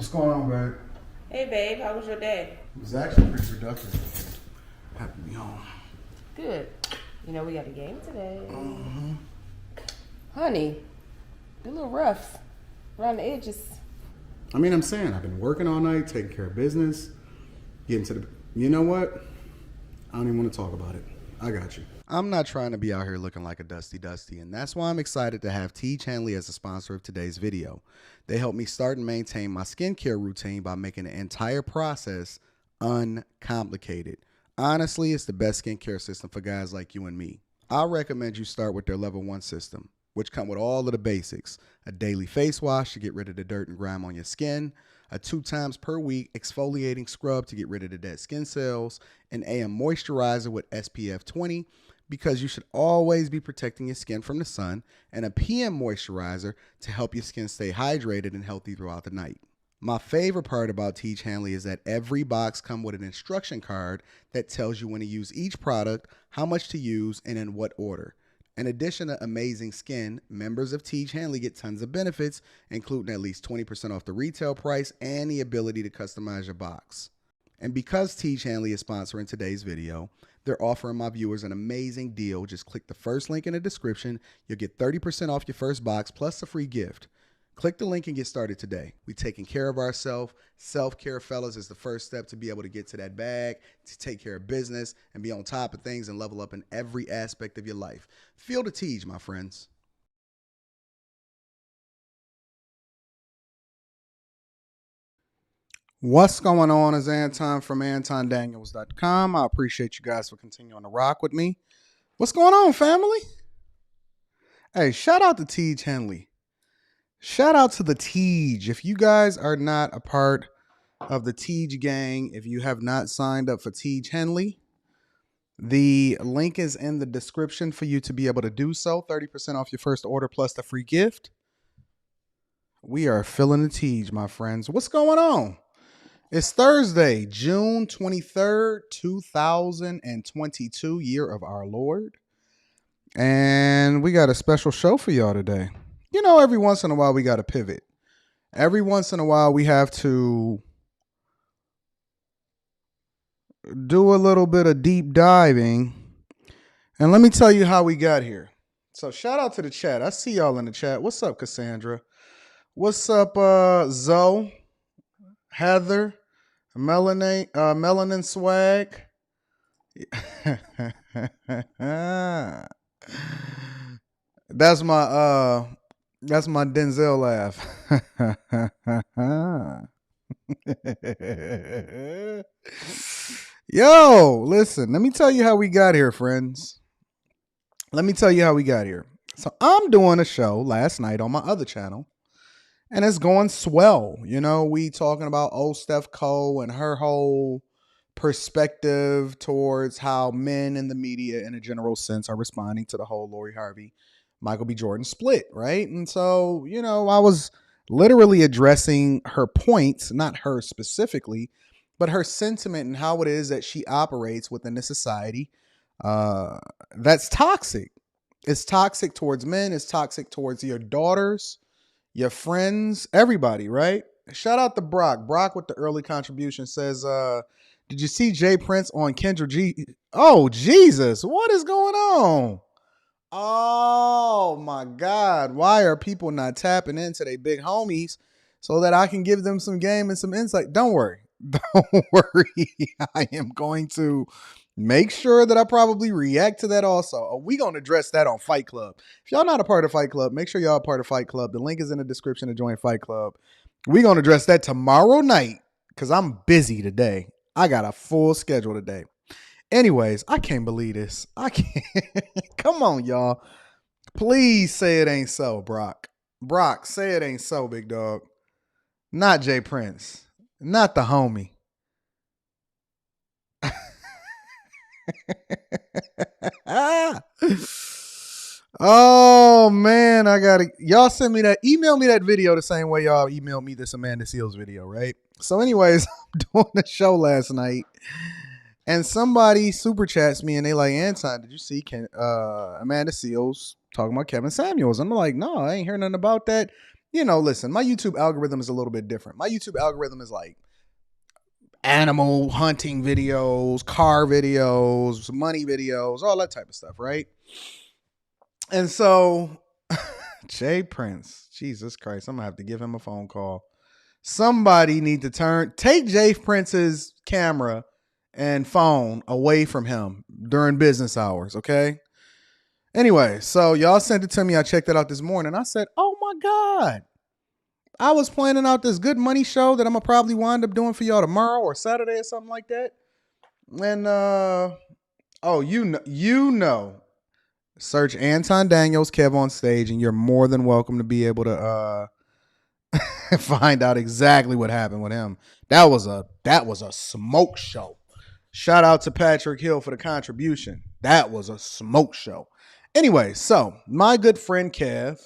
What's going on, babe? Hey, babe, how was your day? It was actually pretty productive. Happy to be home. Good. You know, we got a game today. Honey, you're a little rough around the edges. I'm saying, I've been working all night, taking care of business, getting to the... You know what? I don't even want to talk about it. I got you. I'm not trying to be out here looking like a dusty, and that's why I'm excited to have T. Chanley as a sponsor of today's video. They help me start and maintain my skincare routine by making the entire process uncomplicated. Honestly, it's the best skincare system for guys like you and me. I recommend you start with their level 1 system, which come with all of the basics. A daily face wash to get rid of the dirt and grime on your skin, a 2 times per week exfoliating scrub to get rid of the dead skin cells, an AM moisturizer with SPF 20 because you should always be protecting your skin from the sun, and a PM moisturizer to help your skin stay hydrated and healthy throughout the night. My favorite part about T. Chanley is that every box comes with an instruction card that tells you when to use each product, how much to use, and in what order. In addition to amazing skin, members of T. Chanley get tons of benefits, including at least 20% off the retail price and the ability to customize your box. And because T. Chanley is sponsoring today's video, they're offering my viewers an amazing deal. Just click the first link in the description. You'll get 30% off your first box plus a free gift. Click the link and get started today. We're taking care of ourselves. Self-care, fellas, is the first step to be able to get to that bag, to take care of business, and be on top of things and level up in every aspect of your life. Feel the Teej, my friends. What's going on? Is Anton from AntonDaniels.com. I appreciate you guys for continuing to rock with me. What's going on, family? Hey, shout out to Teej Henley. Shout out to the Teej. If you guys are not a part of the Teej gang, if you have not signed up for Teej Henley, the link is in the description for you to be able to do so. 30% off your first order plus the free gift. We are filling the Teej, my friends. What's going on? It's Thursday, June 23rd, 2022, year of our Lord. And we got a special show for y'all today. You know, every once in a while we got to pivot. Every once in a while we have to do a little bit of deep diving. And let me tell you how we got here. So shout out to the chat. I see y'all in the chat. What's up, Cassandra? What's up, Zoe, Heather, Melanin Swag? That's my Denzel laugh. Yo, listen, let me tell you how we got here, friends. Let me tell you how we got here. So I'm doing a show last night on my other channel, and it's going swell. You know, we talking about old Steph Cole and her whole perspective towards how men in the media in a general sense are responding to the whole Lori Harvey, Michael B. Jordan split, right? And so, you know, I was literally addressing her points, not her specifically, but her sentiment and how it is that she operates within the society that's toxic. It's toxic towards men. It's toxic towards your daughters, your friends, everybody, right? Shout out to Brock. Brock with the early contribution says, did you see Jay Prince on Kendra G? Oh, Jesus. What is going on? Oh, my God. Why are people not tapping into their big homies so that I can give them some game and some insight? Don't worry. Don't worry. I am going to make sure that I probably react to that also. We're going to address that on Fight Club. If y'all not a part of Fight Club, make sure y'all are part of Fight Club. The link is in the description to join Fight Club. We're going to address that tomorrow night because I'm busy today. I got a full schedule today. Anyways, I can't believe this. I can't. Come on, y'all. Please say it ain't so, Brock. Brock, say it ain't so, big dog. Not Jay Prince. Not the homie. Oh, man. Y'all send me that. Email me that video the same way y'all emailed me this Amanda Seals video, right? So anyways, I'm doing the show last night. And somebody super chats me and they like, Anton, did you see Amanda Seals talking about Kevin Samuels? I'm like, no, I ain't hearing nothing about that. Listen, my YouTube algorithm is a little bit different. My YouTube algorithm is like animal hunting videos, car videos, money videos, all that type of stuff, right? And so, Jay Prince, Jesus Christ, I'm gonna have to give him a phone call. Somebody need to take Jay Prince's camera and phone away from him during business hours, okay? Anyway, so y'all sent it to me. I checked it out this morning. I said, oh my God. I was planning out this good money show that I'm gonna probably wind up doing for y'all tomorrow or Saturday or something like that. And oh, search Anton Daniels, Kev on stage, and you're more than welcome to be able to find out exactly what happened with him. That was a smoke show. Shout out to Patrick Hill for the contribution. That was a smoke show. Anyway, so my good friend Kev,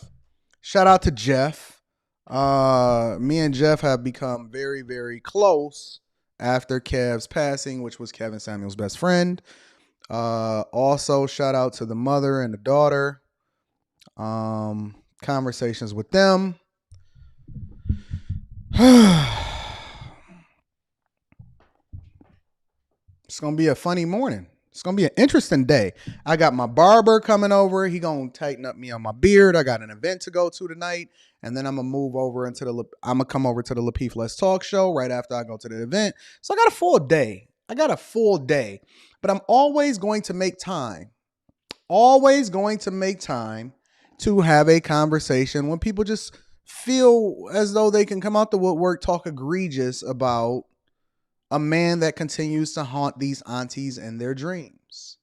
shout out to Jeff. Me and Jeff have become very, very close after Kev's passing, which was Kevin Samuel's best friend. Also, shout out to the mother and the daughter. Conversations with them. It's gonna be a funny morning. It's gonna be an interesting day. I got my barber coming over. He gonna tighten up me on my beard. I got an event to go to tonight, and then I'm gonna move over I'm gonna come over to the Lapeef Let's Talk show right after I go to the event. So I got a full day. But I'm always going to make time. Always going to make time to have a conversation when people just feel as though they can come out the woodwork, talk egregious about a man that continues to haunt these aunties in their dreams.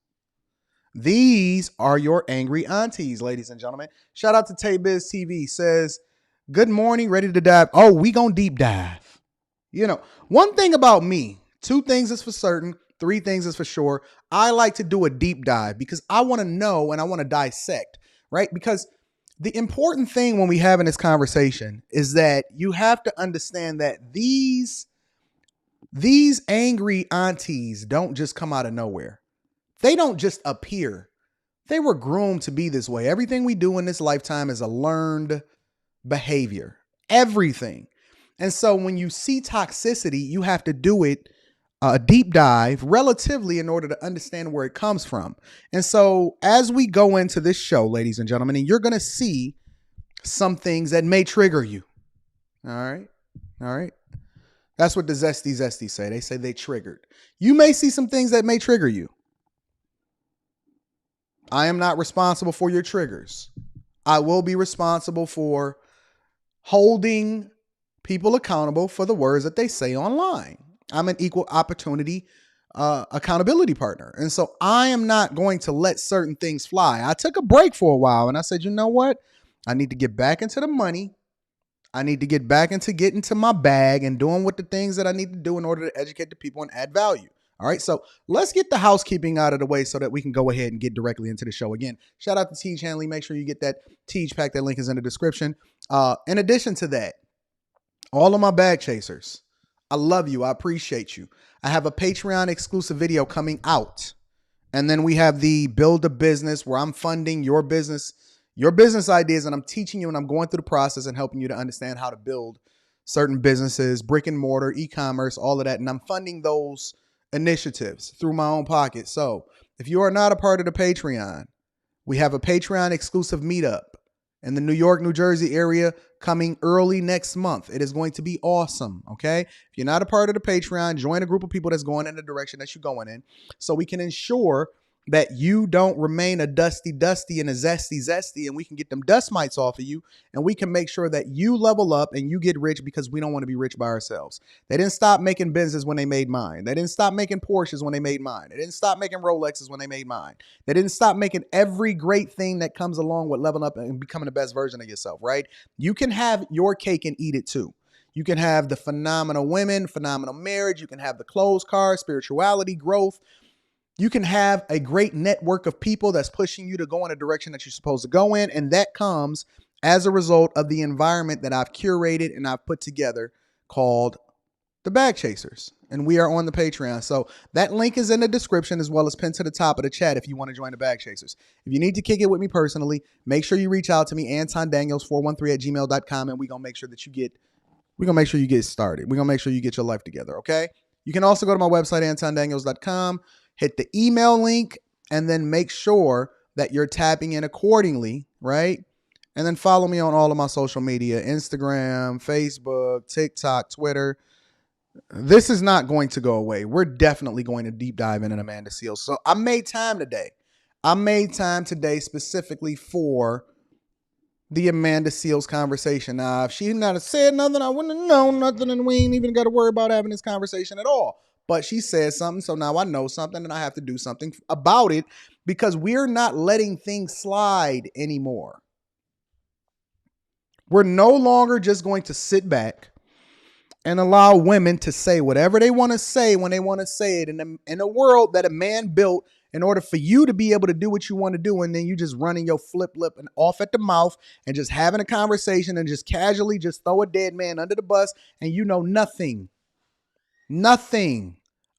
These are your angry aunties, ladies and gentlemen. Shout out to Tay-Biz TV. Says, good morning, ready to dive. Oh, we gonna deep dive. One thing about me, 2 things is for certain, 3 things is for sure. I like to do a deep dive because I want to know and I want to dissect, right? Because the important thing when we having this conversation is that you have to understand that these angry aunties don't just come out of nowhere. They don't just appear. They were groomed to be this way. Everything we do in this lifetime is a learned behavior. Everything. And so when you see toxicity, you have to do it a deep dive relatively in order to understand where it comes from. And so as we go into this show, ladies and gentlemen, and you're going to see some things that may trigger you. All right. That's what the zesty say. They say they triggered. You may see some things that may trigger you. I am not responsible for your triggers. I will be responsible for holding people accountable for the words that they say online. I'm an equal opportunity accountability partner. And so I am not going to let certain things fly. I took a break for a while and I said, you know what? I need to get back into the money. I need to get back into getting to my bag and doing what the things that I need to do in order to educate the people and add value. All right, so let's get the housekeeping out of the way so that we can go ahead and get directly into the show. Again, shout out to Teej Hanley. Make sure you get that Teej pack. That link is in the description. In addition to that, all of my bag chasers, I love you. I appreciate you. I have a Patreon exclusive video coming out. And then we have the Build a Business where I'm funding your business ideas, and I'm teaching you and I'm going through the process and helping you to understand how to build certain businesses, brick and mortar, e-commerce, all of that. And I'm funding those initiatives through my own pocket. So if you are not a part of the Patreon, we have a Patreon exclusive meetup in the New York, New Jersey area coming early next month. It is going to be awesome. Okay. If you're not a part of the Patreon, join a group of people that's going in the direction that you're going in so we can ensure that you don't remain a dusty and a zesty, and we can get them dust mites off of you, and we can make sure that you level up and you get rich because we don't want to be rich by ourselves. They didn't stop making Benzes when they made mine. They didn't stop making Porsches when they made mine. They didn't stop making Rolexes when they made mine. They didn't stop making every great thing that comes along with leveling up and becoming the best version of yourself, right? You can have your cake and eat it too. You can have the phenomenal women, phenomenal marriage. You can have the clothes, cars, spirituality, growth. You can have a great network of people that's pushing you to go in a direction that you're supposed to go in. And that comes as a result of the environment that I've curated and I've put together called The Bag Chasers. And we are on the Patreon. So that link is in the description as well as pinned to the top of the chat if you want to join the Bag Chasers. If you need to kick it with me personally, make sure you reach out to me, Anton Daniels 413 at gmail.com, and we're going to make sure that you get started. We're going to make sure you get your life together, okay? You can also go to my website, antondaniels.com, hit the email link, and then make sure that you're tapping in accordingly, right? And then follow me on all of my social media, Instagram, Facebook, TikTok, Twitter. This is not going to go away. We're definitely going to deep dive in Amanda Seales. So I made time today. Specifically for the Amanda Seales conversation. Now, if she not said nothing, I wouldn't have known nothing, and we ain't even got to worry about having this conversation at all. But she said something, so now I know something, and I have to do something about it because we're not letting things slide anymore. We're no longer just going to sit back and allow women to say whatever they want to say when they want to say it in a world that a man built in order for you to be able to do what you want to do, and then you just running your flip lip and off at the mouth and just having a conversation and just casually just throw a dead man under the bus and you know nothing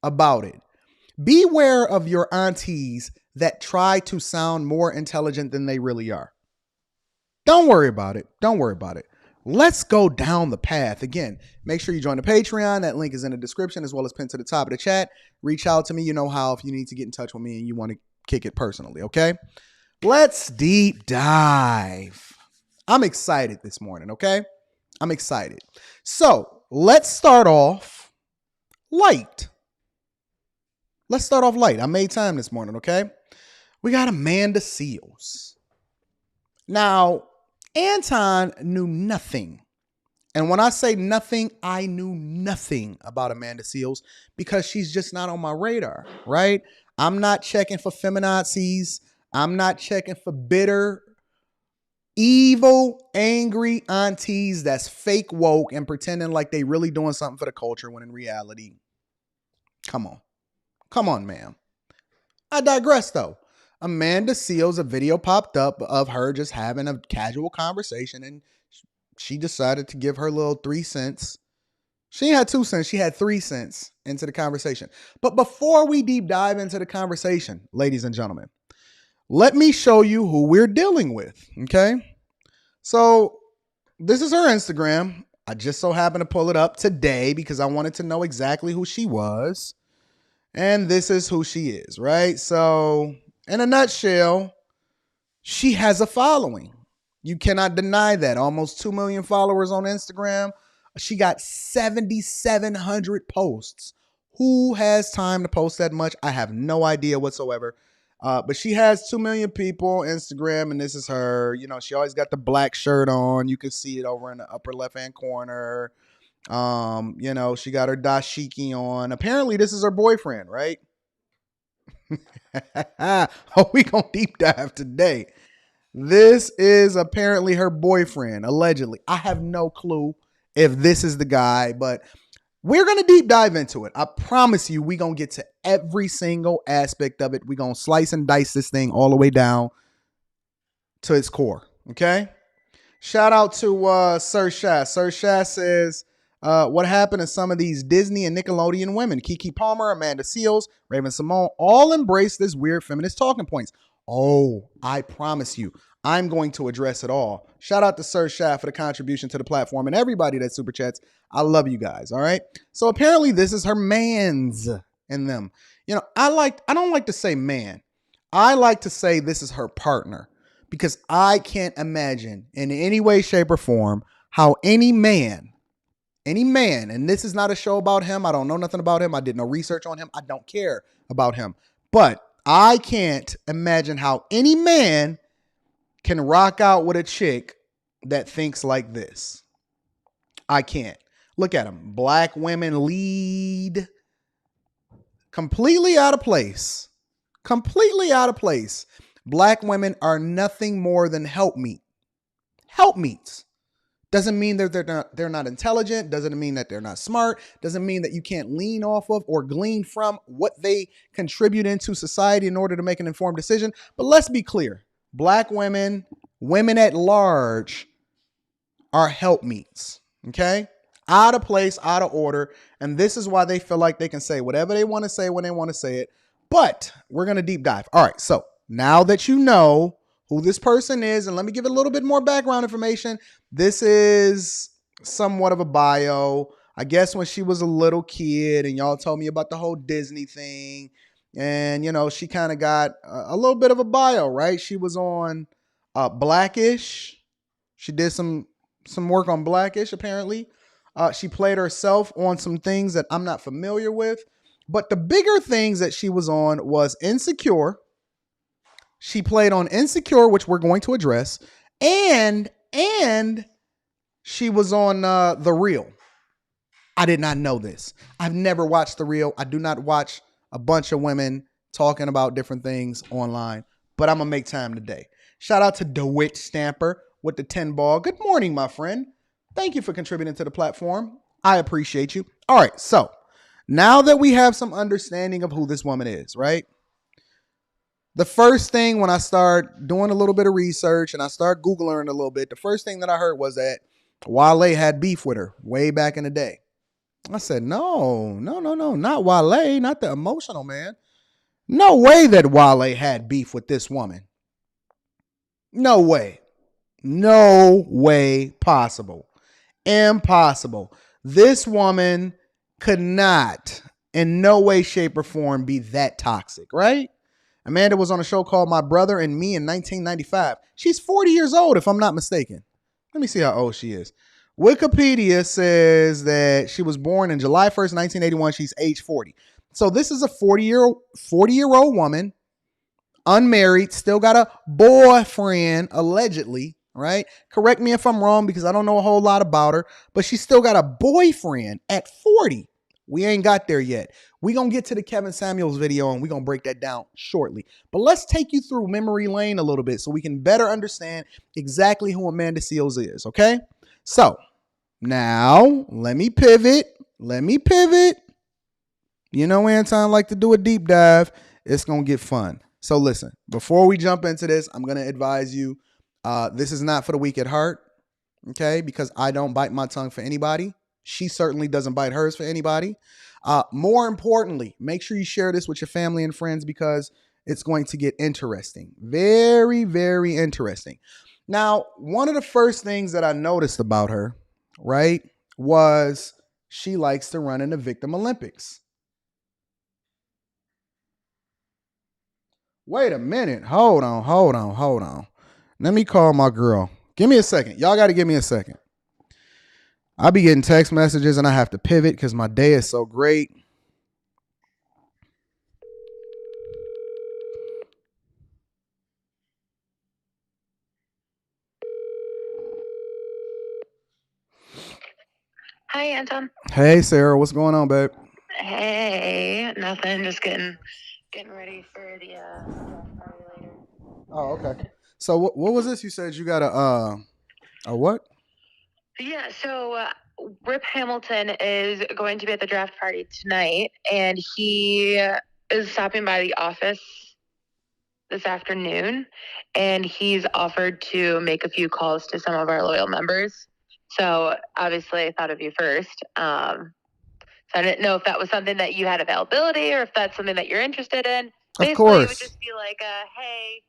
about it. Beware of your aunties that try to sound more intelligent than they really are. Don't worry about it. Let's go down the path. Again, make sure you join the Patreon. That link is in the description as well as pinned to the top of the chat. Reach out to me. You know how if you need to get in touch with me and you want to kick it personally, okay? Let's deep dive. I'm excited this morning, okay? I'm excited. So let's start off light. I made time this morning, okay? We got Amanda Seales. Now, Anton knew nothing. And when I say nothing, I knew nothing about Amanda Seales because she's just not on my radar, right? I'm not checking for feminazis. I'm not checking for bitter, evil, angry aunties that's fake woke and pretending like they really doing something for the culture when in reality, come on, ma'am. I digress though. Amanda Seales, a video popped up of her just having a casual conversation, and she decided to give her little 3 cents. She had 2 cents. She had 3 cents into the conversation. But before we deep dive into the conversation, ladies and gentlemen, let me show you who we're dealing with, okay? So this is her Instagram. I just so happened to pull it up today because I wanted to know exactly who she was. And this is who she is, right? So in a nutshell, she has a following. You cannot deny that. Almost 2 million followers on Instagram. She got 7,700 posts. Who has time to post that much? I have no idea whatsoever. But she has 2 million people on Instagram, and this is her. You know, she always got the black shirt on. You can see it over in the upper left-hand corner. You know, she got her dashiki on. Apparently, this is her boyfriend, right? Oh, we gonna deep dive today. This is apparently her boyfriend, allegedly. I have no clue if this is the guy, but we're going to deep dive into it. I promise you, we're going to get to every single aspect of it. We're going to slice and dice this thing all the way down to its core, okay? Shout out to Sir Shah. Sir Shah says, what happened to some of these Disney and Nickelodeon women? Keke Palmer, Amanda Seales, Raven Simone, all embrace this weird feminist talking points. Oh, I promise you, I'm going to address it all. Shout out to Sir Shah for the contribution to the platform and everybody that super chats. I love you guys, all right? So apparently this is her mans in them. You know, I don't like to say man. I like to say this is her partner because I can't imagine in any way, shape, or form how any man, and this is not a show about him. I don't know nothing about him. I did no research on him. I don't care about him. But I can't imagine how any man can rock out with a chick that thinks like this. I can't. Look at him. Black women lead. Completely out of place. Black women are nothing more than helpmeets. Doesn't mean that they're not intelligent. Doesn't mean that they're not smart. Doesn't mean that you can't lean off of or glean from what they contribute into society in order to make an informed decision. But let's be clear. Black women, women at large, are helpmeets. Okay? Out of place, out of order. And this is why they feel like they can say whatever they want to say when they want to say it. But we're going to deep dive. All right. So now that you know who this person is, and let me give it a little bit more background information. This is somewhat of a bio. I guess when she was a little kid and y'all told me about the whole Disney thing. And, she kind of got a little bit of a bio, right? She was on Blackish. She did some work on Blackish, apparently. She played herself on some things that I'm not familiar with. But the bigger things that she was on was Insecure. She played on Insecure, which we're going to address. And she was on The Real. I did not know this. I've never watched The Real. I do not watch a bunch of women talking about different things online. But I'm going to make time today. Shout out to DeWitt Stamper with the 10 ball. Good morning, my friend. Thank you for contributing to the platform. I appreciate you. All right, so now that we have some understanding of who this woman is, right? The first thing when I start doing a little bit of research and I start Googling a little bit, the first thing that I heard was that Wale had beef with her way back in the day. I said, no, not Wale, not the emotional man. No way that Wale had beef with this woman. No way. No way possible. Impossible. This woman could not in no way, shape, or form be that toxic, right? Amanda was on a show called My Brother and Me in 1995. She's 40 years old, if I'm not mistaken. Let me see how old she is. Wikipedia says that she was born in July 1st, 1981. She's age 40. So this is a 40-year-old woman, unmarried, still got a boyfriend, allegedly, right? Correct me if I'm wrong because I don't know a whole lot about her, but she still got a boyfriend at 40. We ain't got there yet. We're going to get to the Kevin Samuels video and we're going to break that down shortly. But let's take you through memory lane a little bit so we can better understand exactly who Amanda Seales is, okay? So now let me pivot. You know, Anton like to do a deep dive. It's going to get fun. So listen, before we jump into this, I'm going to advise you, this is not for the weak at heart, okay? Because I don't bite my tongue for anybody. She certainly doesn't bite hers for anybody. More importantly, make sure you share this with your family and friends because it's going to get interesting. Very, very interesting. Now, one of the first things that I noticed about her, right, was she likes to run in the Victim Olympics. Wait a minute. Hold on. Let me call my girl. Give me a second. Y'all got to give me a second. I'll be getting text messages and I have to pivot because my day is so great. Hi, Anton. Hey, Sarah. What's going on, babe? Hey, nothing. Just getting ready for the draft party later. Oh, okay. So what was this? You said you got a what? Yeah. So Rip Hamilton is going to be at the draft party tonight, and he is stopping by the office this afternoon, and he's offered to make a few calls to some of our loyal members. So obviously, I thought of you first. So I didn't know if that was something that you had availability or if that's something that you're interested in. Basically, Of course. It would just be like, hey,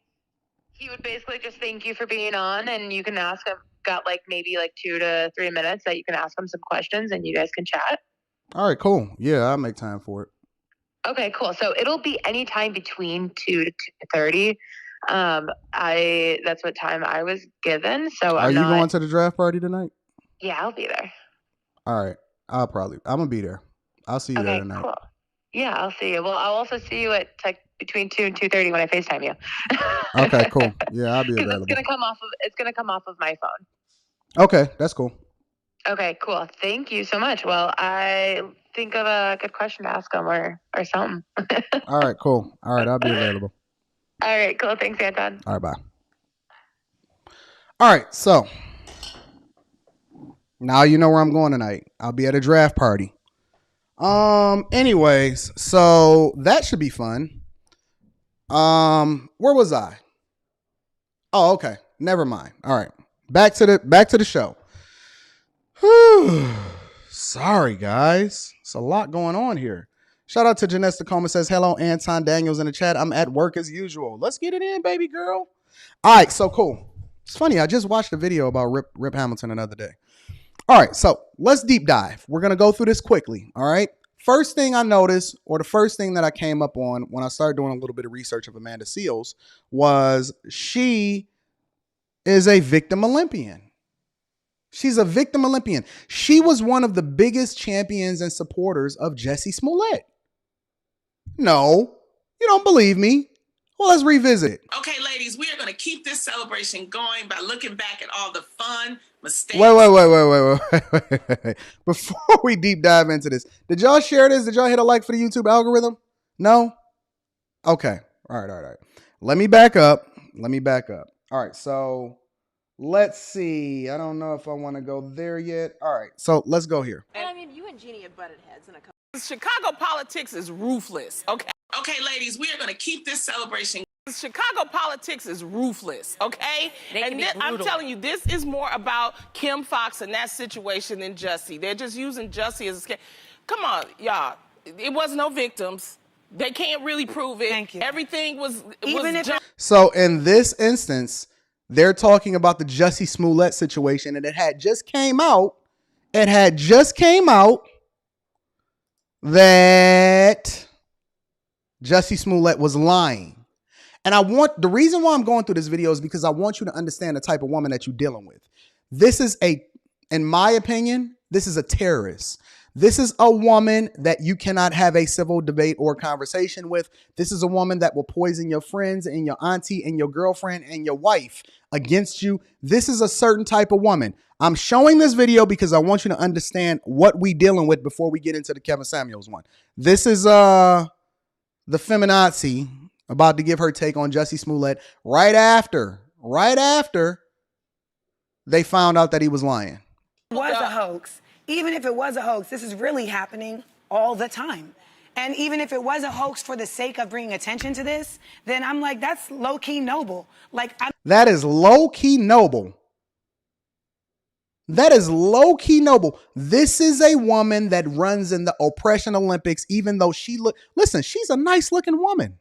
he would basically just thank you for being on, and you can ask him, got maybe 2 to 3 minutes that you can ask him some questions and you guys can chat. All right, cool. Yeah, I'll make time for it. Okay, cool. So it'll be any time between 2 to 2:30. That's what time I was given. So Are you going to the draft party tonight? Yeah, I'll be there. All right. I'm gonna be there. I'll see you there tonight. Cool. Yeah, I'll see you. Well, I'll also see you at between 2 and 2:30 when I FaceTime you. Okay, cool. Yeah, I'll be available. It's gonna come off of my phone. Okay, that's cool. Okay, cool. Thank you so much. Well, I think of a good question to ask him or something. All right, cool. All right, I'll be available. All right, cool. Thanks, Anton. All right, bye. All right, so now you know where I'm going tonight. I'll be at a draft party. Anyways, so that should be fun. Where was I? Oh, okay. Never mind. All right. Back to the show. Whew. Sorry, guys. It's a lot going on here. Shout out to Janessa Tacoma says, hello, Anton Daniels in the chat. I'm at work as usual. Let's get it in, baby girl. All right, so cool. It's funny. I just watched a video about Rip Hamilton another day. All right, so let's deep dive. We're going to go through this quickly, all right? First thing I noticed, or the first thing that I came up on when I started doing a little bit of research of Amanda Seales, was she is a victim Olympian. She's a victim Olympian. She was one of the biggest champions and supporters of Jussie Smollett. No, you don't believe me. Well, let's revisit it. Okay, ladies, we are going to keep this celebration going by looking back at all the fun mistakes. Wait. Before we deep dive into this, did y'all share this? Did y'all hit a like for the YouTube algorithm? No? Okay. All right. Let me back up. All right, so let's see. I don't know if I want to go there yet. All right, so let's go here. And I mean, you and Jeannie have butted heads in a couple. Chicago politics is ruthless, okay? Okay, ladies, we are going to keep this celebration. Chicago politics is ruthless, okay? And I'm telling you, this is more about Kim Fox and that situation than Jussie. They're just using Jussie as a scare. Come on, y'all. It was no victims. They can't really prove it. Thank you. Everything was So in this instance, they're talking about the Jussie Smollett situation, and it had just came out that Jussie Smollett was lying. And the reason why I'm going through this video is because I want you to understand the type of woman that you're dealing with. This is in my opinion, this is a terrorist. This is a woman that you cannot have a civil debate or conversation with. This is a woman that will poison your friends and your auntie and your girlfriend and your wife against you. This is a certain type of woman. I'm showing this video because I want you to understand what we dealing with before we get into the Kevin Samuels one. This is the feminazi about to give her take on Jussie Smollett right after they found out that he was lying. It was a hoax. Even if it was a hoax, this is really happening all the time. And even if it was a hoax for the sake of bringing attention to this, then I'm like, that's low-key noble. That is low-key noble. That is low-key noble. This is a woman that runs in the oppression Olympics, even though listen, she's a nice-looking woman.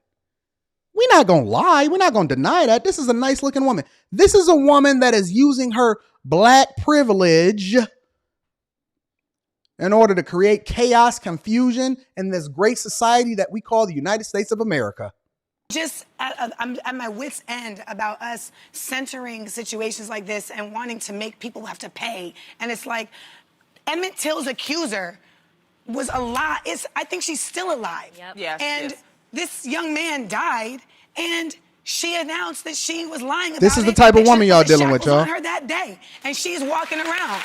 We're not going to lie. We're not going to deny that. This is a nice-looking woman. This is a woman that is using her black privilege in order to create chaos, confusion in this great society that we call the United States of America. I'm at my wit's end about us centering situations like this and wanting to make people have to pay. And it's like, Emmett Till's accuser was alive. I think she's still alive. Yep. Yes, and this young man died, and she announced that she was lying about this is the type of woman y'all dealing with, y'all. On her that day, and she's walking around.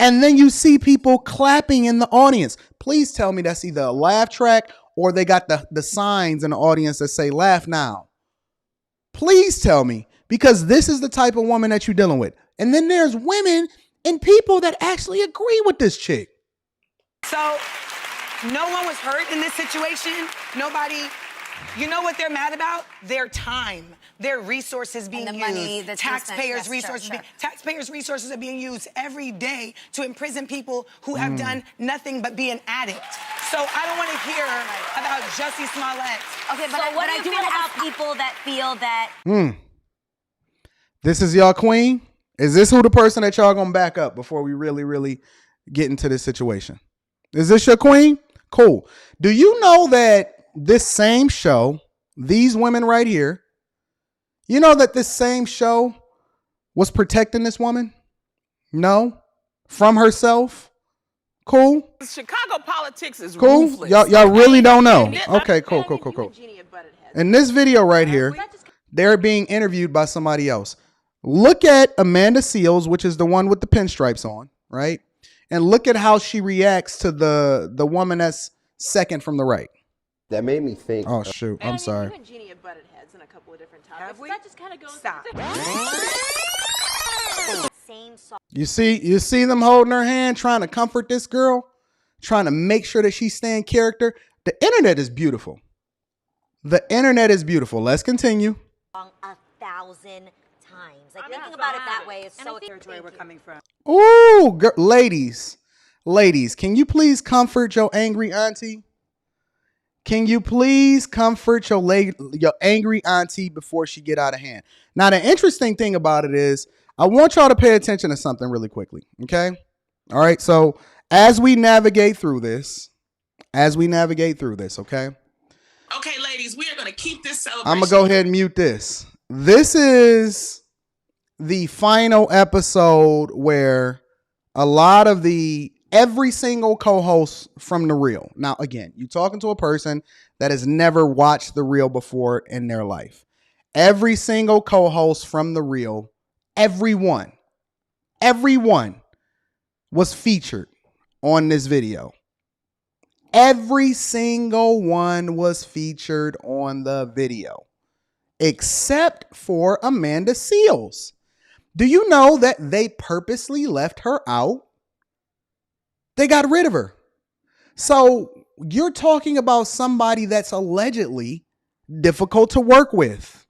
And then you see people clapping in the audience. Please tell me that's either a laugh track or they got the signs in the audience that say laugh now. Please tell me, because this is the type of woman that you're dealing with. And then there's women and people that actually agree with this chick. So no one was hurt in this situation. Nobody, you know what they're mad about? Their time, their resources being used. Money, taxpayers' resources. Taxpayers' resources are being used every day to imprison people who have done nothing but be an addict. So I don't want to hear about Jussie Smollett. Okay, but I do want to have people that feel that. This is y'all queen? Is this who the person that y'all gonna back up before we really, really get into this situation? Is this your queen? Cool. Do you know that this same show, these women right here, you know that this same show was protecting this woman? No? From herself? Cool? Chicago politics is cool. Ruthless. Y'all really don't know. Okay, cool. In this video right here, they're being interviewed by somebody else. Look at Amanda Seales, which is the one with the pinstripes on, right? And look at how she reacts to the woman that's second from the right. That made me think. Oh shoot! I'm sorry. You and Jeannie have butted heads in a couple of different topics. Have we? That just kind of goes. Stop. Same song. You see them holding her hand, trying to comfort this girl, trying to make sure that she's staying character. The internet is beautiful. The internet is beautiful. Let's continue. 1,000 times. Like thinking about it that way is so Territory we're coming from. Ooh, ladies, Ladies, can you please comfort your angry auntie? Can you please comfort your angry auntie before she get out of hand? Now, the interesting thing about it is I want y'all to pay attention to something really quickly, okay? All right, so as we navigate through this, okay? Okay, ladies, we are going to keep this celebration. I'm going to go ahead and mute this. This is the final episode where a lot of every single co-host from The Real. Now, again, you're talking to a person that has never watched The Real before in their life. Every single co-host from The Real, everyone was featured on this video. Every single one was featured on the video, except for Amanda Seales. Do you know that they purposely left her out? They got rid of her. So you're talking about somebody that's allegedly difficult to work with,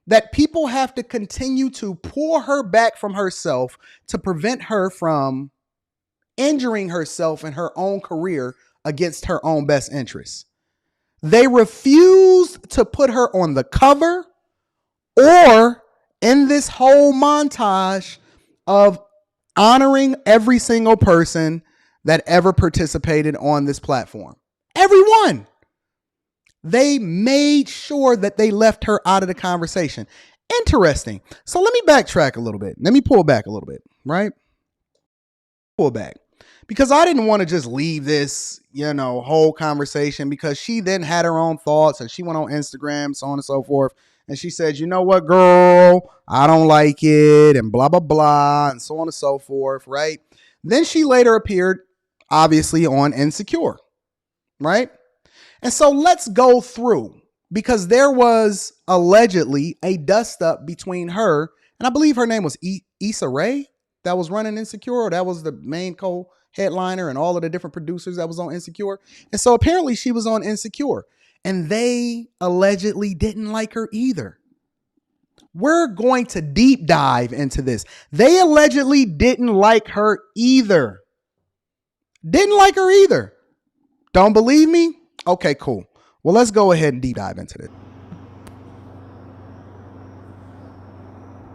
that people have to continue to pull her back from herself to prevent her from injuring herself in her own career against her own best interests. They refused to put her on the cover or in this whole montage of honoring every single person that ever participated on this platform. Everyone. They made sure that they left her out of the conversation. Interesting. So let me backtrack a little bit. Let me pull back a little bit, right? Pull back. Because I didn't want to just leave this, whole conversation, because she then had her own thoughts and she went on Instagram, so on and so forth. And she said, you know what, girl, I don't like it, and blah, blah, blah, and so on and so forth, right? Then she later appeared, obviously, on Insecure, right? And so let's go through, because there was allegedly a dust-up between her, and I believe her name was Issa Rae, that was running Insecure, or that was the main co-headliner and all of the different producers that was on Insecure. And so apparently she was on Insecure, and they allegedly didn't like her either. We're going to deep dive into this. They allegedly didn't like her either. Didn't like her either. Don't believe me? Okay, cool. Well, let's go ahead and deep dive into this.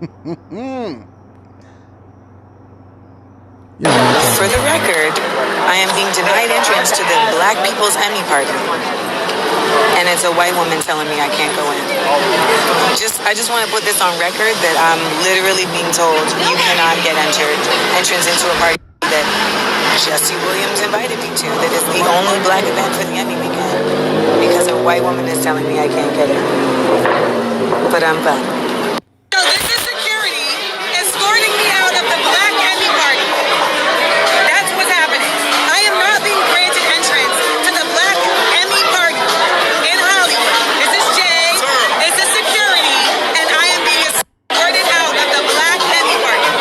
For the record, I am being denied entrance to the Black People's Emmy Party. And it's a white woman telling me I can't go in. I just want to put this on record that I'm literally being told you cannot get entrance into a party that Jesse Williams invited me to, that is the only Black event for the Emmy weekend, because a white woman is telling me I can't get in. But I'm fine. So this is security escorting me out of the Black Emmy Party. That's what's happening. I am not being granted entrance to the Black Emmy Party in Hollywood. This is Jay. This is security, and I am being escorted out of the Black Emmy Party.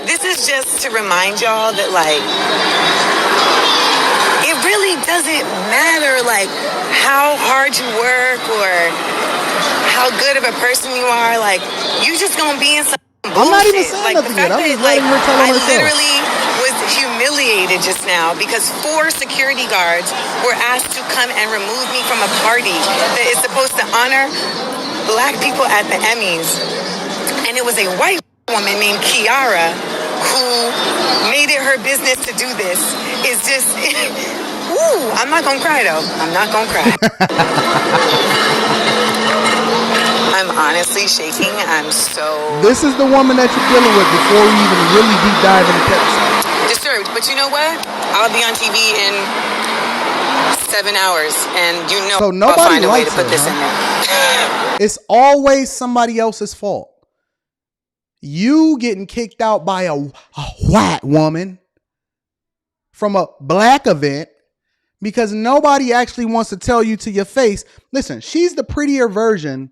This is just to remind y'all that, like, it really doesn't matter, like, how hard you work or how good of a person you are. Like, you just gonna be in some bullshit. I'm not even saying nothing yet. I'm just letting her tell herself. I literally was humiliated just now because 4 security guards were asked to come and remove me from a party that is supposed to honor Black people at the Emmys. And it was a white woman named Kiara who made it her business to do this. It's just, woo, I'm not gonna cry though. I'm not gonna cry. I'm honestly shaking. I'm so... This is the woman that you're dealing with before we even really deep dive into text. Disturbed. But you know what? I'll be on TV in 7 hours, and so I'll find a way to put this in there. It's always somebody else's fault. You getting kicked out by a white woman from a Black event because nobody actually wants to tell you to your face. Listen, she's the prettier version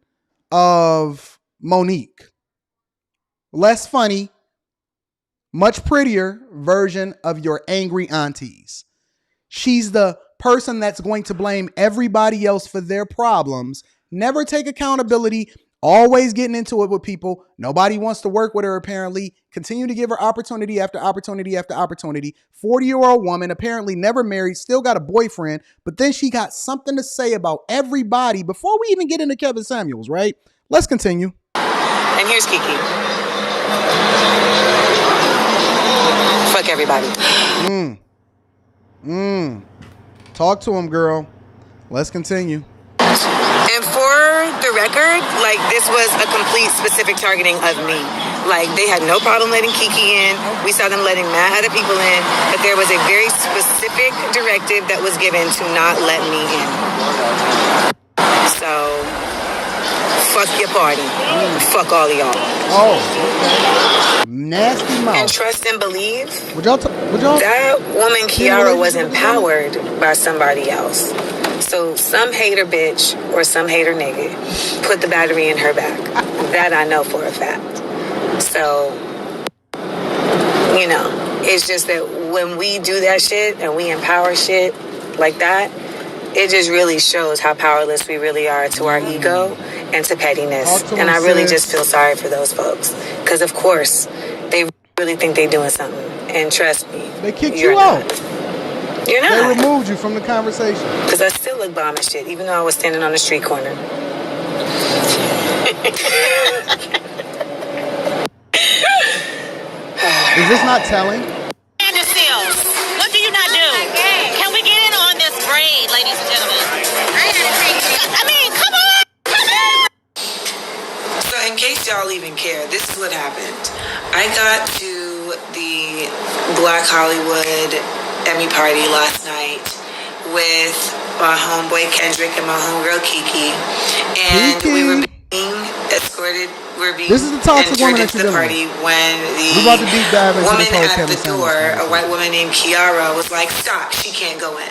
of Monique. Less funny, much prettier version of your angry aunties. She's the person that's going to blame everybody else for their problems, never take accountability Always getting into it with people. Nobody wants to work with her, apparently. Continue to give her opportunity after opportunity after opportunity. 40-year-old woman, apparently never married, still got a boyfriend, but then she got something to say about everybody before we even get into Kevin Samuels, right? Let's continue. And here's Kiki. Fuck everybody. Talk to him, girl. Let's continue. And for the record, like, this was a complete specific targeting of me. Like, they had no problem letting Kiki in. We saw them letting mad other people in. But there was a very specific directive that was given to not let me in. So, fuck your party. Fuck all of y'all. Oh, okay. Nasty mouth. And trust and believe. Would y'all that woman, Kiara, was empowered by somebody else. So some hater bitch or some hater nigga put the battery in her back. That I know for a fact. So, you know, it's just that when we do that shit and we empower shit like that, it just really shows how powerless we really are to our ego and to pettiness. And I really just feel sorry for those folks. Because, of course, they really think they're doing something. And trust me, they kicked you out. You're not. They removed you from the conversation. Because I still look bomb as shit, even though I was standing on the street corner. Is this not telling? What do you not do? Can we get in on this braid, ladies and gentlemen? I mean, come on! So in case y'all even care, this is what happened. I got to the Black Hollywood Emmy party last night with my homeboy Kendrick and my homegirl Kiki. And we were being escorted. This is the toxic woman that you're the party when the about to deep dive into woman this whole at the door, a white woman named Kiara, was like, stop, she can't go in.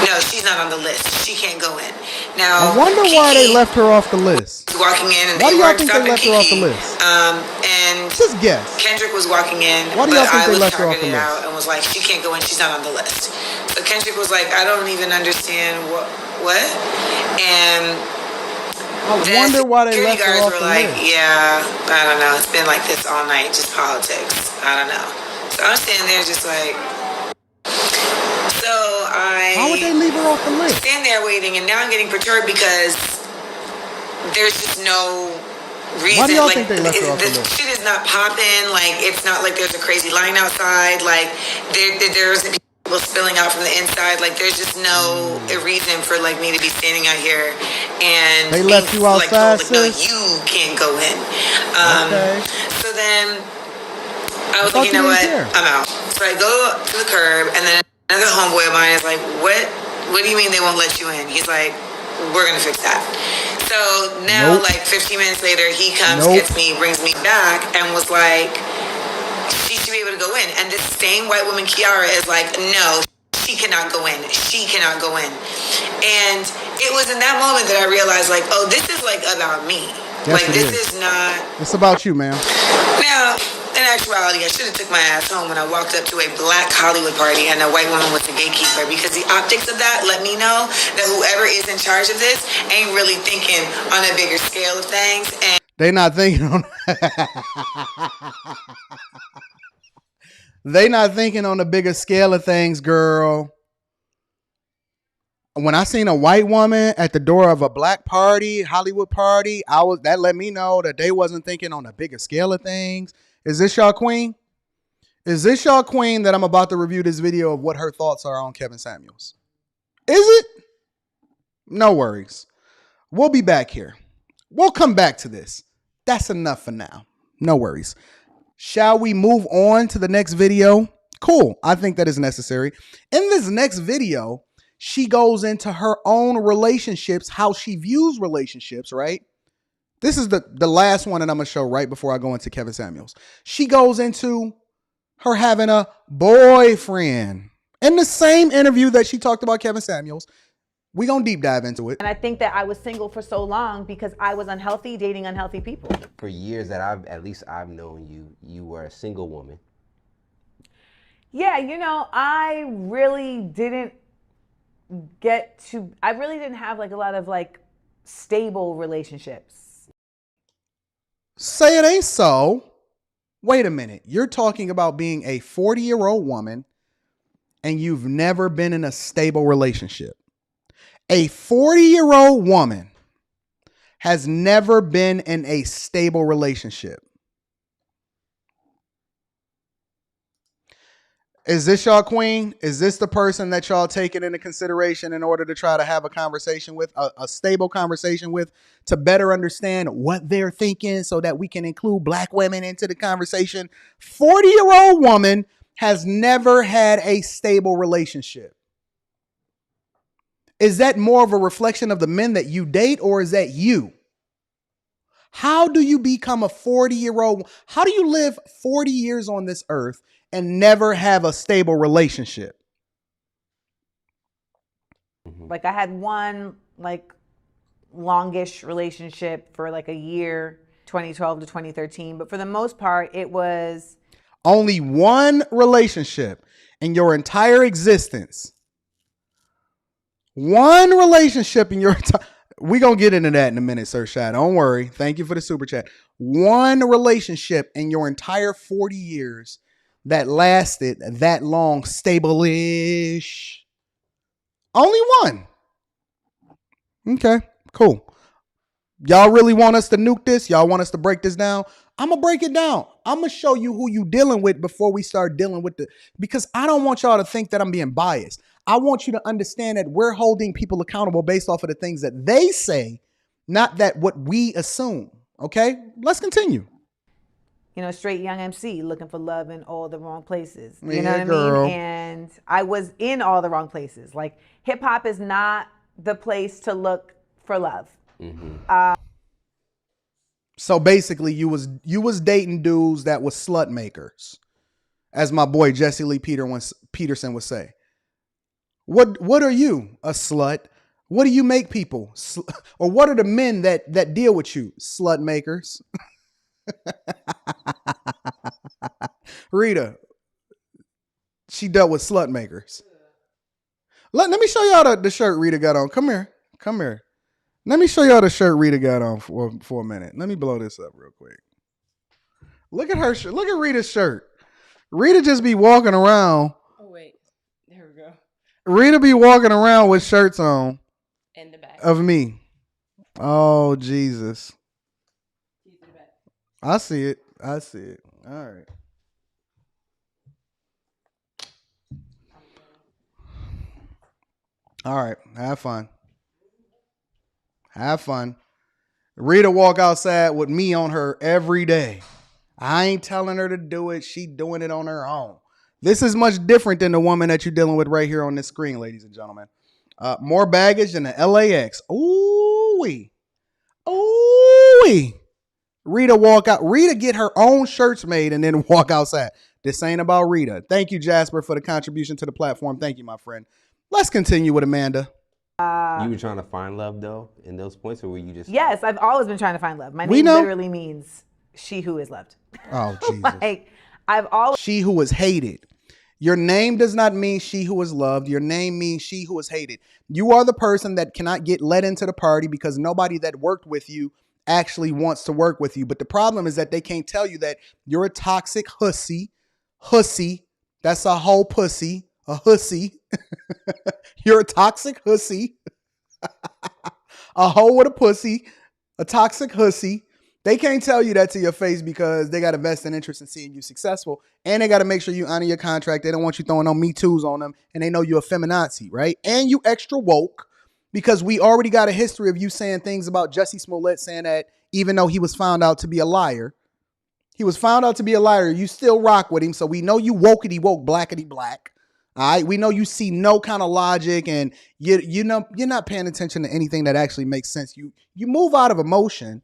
No, she's not on the list. She can't go in. Now, I wonder why they left her off the list. Walking in, and why do y'all think they left Kiki, her off the list? And just guess. Kendrick was walking in, why do y'all think they left her off the list? Out and was like, she can't go in. She's not on the list. So Kendrick was like, I don't even understand what. And I wonder why they left her off the like, list. Yeah, I don't know. It's been like this all night, just politics. I don't know. So I'm standing there just like. How would they leave her off the list? Stand there waiting, and now I'm getting perturbed because there's just no reason. Why do y'all like, think they left her off the list? Shit is not popping. Like, it's not like there's a crazy line outside. Like, there's people spilling out from the inside. Like, there's just no reason for like me to be standing out here and they left you outside, like, no, you can't go in. Okay. So then I was like, you know what? I'm out. So I go to the curb, and then another homeboy of mine is like, what do you mean they won't let you in? He's like, we're going to fix that. So now, like 15 minutes later, he comes, gets me, brings me back, and was like, she should be able to go in. And this same white woman, Kiara, is like, no, she cannot go in. She cannot go in. And it was in that moment that I realized, like, oh, this is like about me. Yes, like, this is not. It's about you, ma'am. Now, in actuality, I should have took my ass home when I walked up to a Black Hollywood party and a white woman was the gatekeeper, because the optics of that let me know that whoever is in charge of this ain't really thinking on a bigger scale of things. And they not thinking on. They not thinking on the bigger scale of things, girl. When I seen a white woman at the door of a black party, Hollywood party, that let me know that they wasn't thinking on a bigger scale of things. Is this y'all queen? Is this y'all queen that I'm about to review this video of what her thoughts are on Kevin Samuels? Is it? No worries. We'll be back here. We'll come back to this. That's enough for now. No worries. Shall we move on to the next video? Cool. I think that is necessary. In this next video, she goes into her own relationships, how she views relationships, right? This is the last one that I'm going to show right before I go into Kevin Samuels. She goes into her having a boyfriend. In the same interview that she talked about Kevin Samuels, we're going to deep dive into it. And I think that I was single for so long because I was unhealthy, dating unhealthy people. For years that I've known you, you were a single woman. Yeah, you know, I really didn't have like a lot of like stable relationships. Say it ain't so. Wait a minute. You're talking about being a 40-year-old woman and you've never been in a stable relationship. A 40-year-old woman has never been in a stable relationship. Is this y'all queen? Is this the person that y'all taking into consideration in order to try to have a conversation with, a stable conversation with, to better understand what they're thinking so that we can include black women into the conversation? 40-year-old woman has never had a stable relationship. Is that more of a reflection of the men that you date, or is that you? How do you become a 40-year-old? How do you live 40 years on this earth and never have a stable relationship? Like I had one like longish relationship for like a year, 2012 to 2013. But for the most part, it was only one relationship in your entire existence. One relationship in your entire... We're going to get into that in a minute, Sir Shad. Don't worry. Thank you for the super chat. One relationship in your entire 40 years that lasted that long, stable-ish. Only one. Okay, cool. Y'all really want us to nuke this? Y'all want us to break this down? I'm going to break it down. I'm going to show you who you dealing with before we start dealing with because I don't want y'all to think that I'm being biased. I want you to understand that we're holding people accountable based off of the things that they say, not that what we assume. Okay, let's continue. Straight young MC looking for love in all the wrong places. You Yeah, know what I girl. mean? And I was in all the wrong places. Like hip hop is not the place to look for love. So basically, you was dating dudes that was slut makers, as my boy Jesse Lee Peterson would say. What are you, a slut? What do you make people? Or what are the men that deal with you? Slut makers. Rita, she dealt with slut makers. Let me show y'all the shirt Rita got on. Come here. Let me show y'all the shirt Rita got on for a minute. Let me blow this up real quick. Look at her shirt. Look at Rita's shirt. Rita just be walking around. Oh, wait. There we go. Rita be walking around with shirts on. In the back. Of me. Oh, Jesus. I see it. All right. All right. Have fun. Rita walk outside with me on her every day. I ain't telling her to do it. She doing it on her own. This is much different than the woman that you're dealing with right here on this screen, ladies and gentlemen. More baggage than the LAX. Ooh-wee. Rita get her own shirts made and then walk outside. This ain't about Rita. Thank you, Jasper, for the contribution to the platform. Thank you, my friend. Let's continue with Amanda. You were trying to find love, though, in those points, or were you just... Yes, I've always been trying to find love. My name literally means she who is loved. Oh, Jesus. Like, I've always... She who is hated. Your name does not mean she who is loved. Your name means she who is hated. You are the person that cannot get let into the party because nobody that worked with you actually wants to work with you. But the problem is that they can't tell you that you're a toxic hussy. Hussy. That's a whole pussy. A hussy. You're a toxic hussy. A hoe with a pussy. A toxic hussy. They can't tell you that to your face because they got a vested interest in seeing you successful. And they got to make sure you honor your contract. They don't want you throwing on Me Too's on them. And they know you're a feminazi, right? And you extra woke because we already got a history of you saying things about Jussie Smollett, saying that even though he was found out to be a liar, you still rock with him. So we know you wokety woke, blackety black. All right. We know you see no kind of logic and you know, you're not paying attention to anything that actually makes sense. You move out of emotion.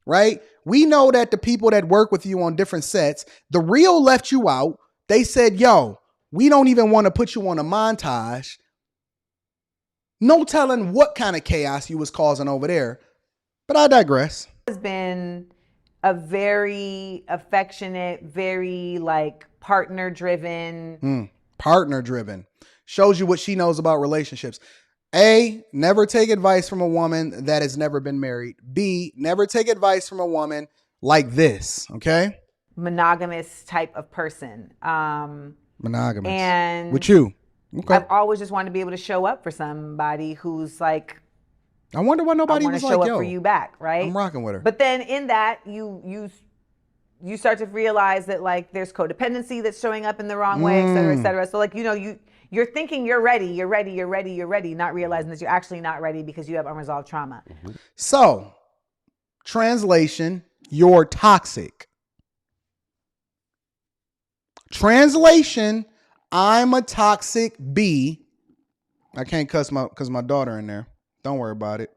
Right? We know that the people that work with you on different sets, the real left you out. They said, yo, we don't even want to put you on a montage. No telling what kind of chaos you was causing over there. But I digress. Has been a very affectionate, very like partner driven. Partner driven. Shows you what she knows about relationships. A, never take advice from a woman that has never been married. B, never take advice from a woman like this, okay? Monogamous type of person. Monogamous. And with you. Okay. I've always just wanted to be able to show up for somebody who's like, I wonder why nobody was like, yo, I want to show up for you back, right? I'm rocking with her. But then in that, you start to realize that like there's codependency that's showing up in the wrong way, et cetera, et cetera. So like, you know, you're thinking you're ready, not realizing that you're actually not ready because you have unresolved trauma. So, translation, you're toxic. Translation, I'm a toxic B. I can't cuss because my daughter in there. Don't worry about it.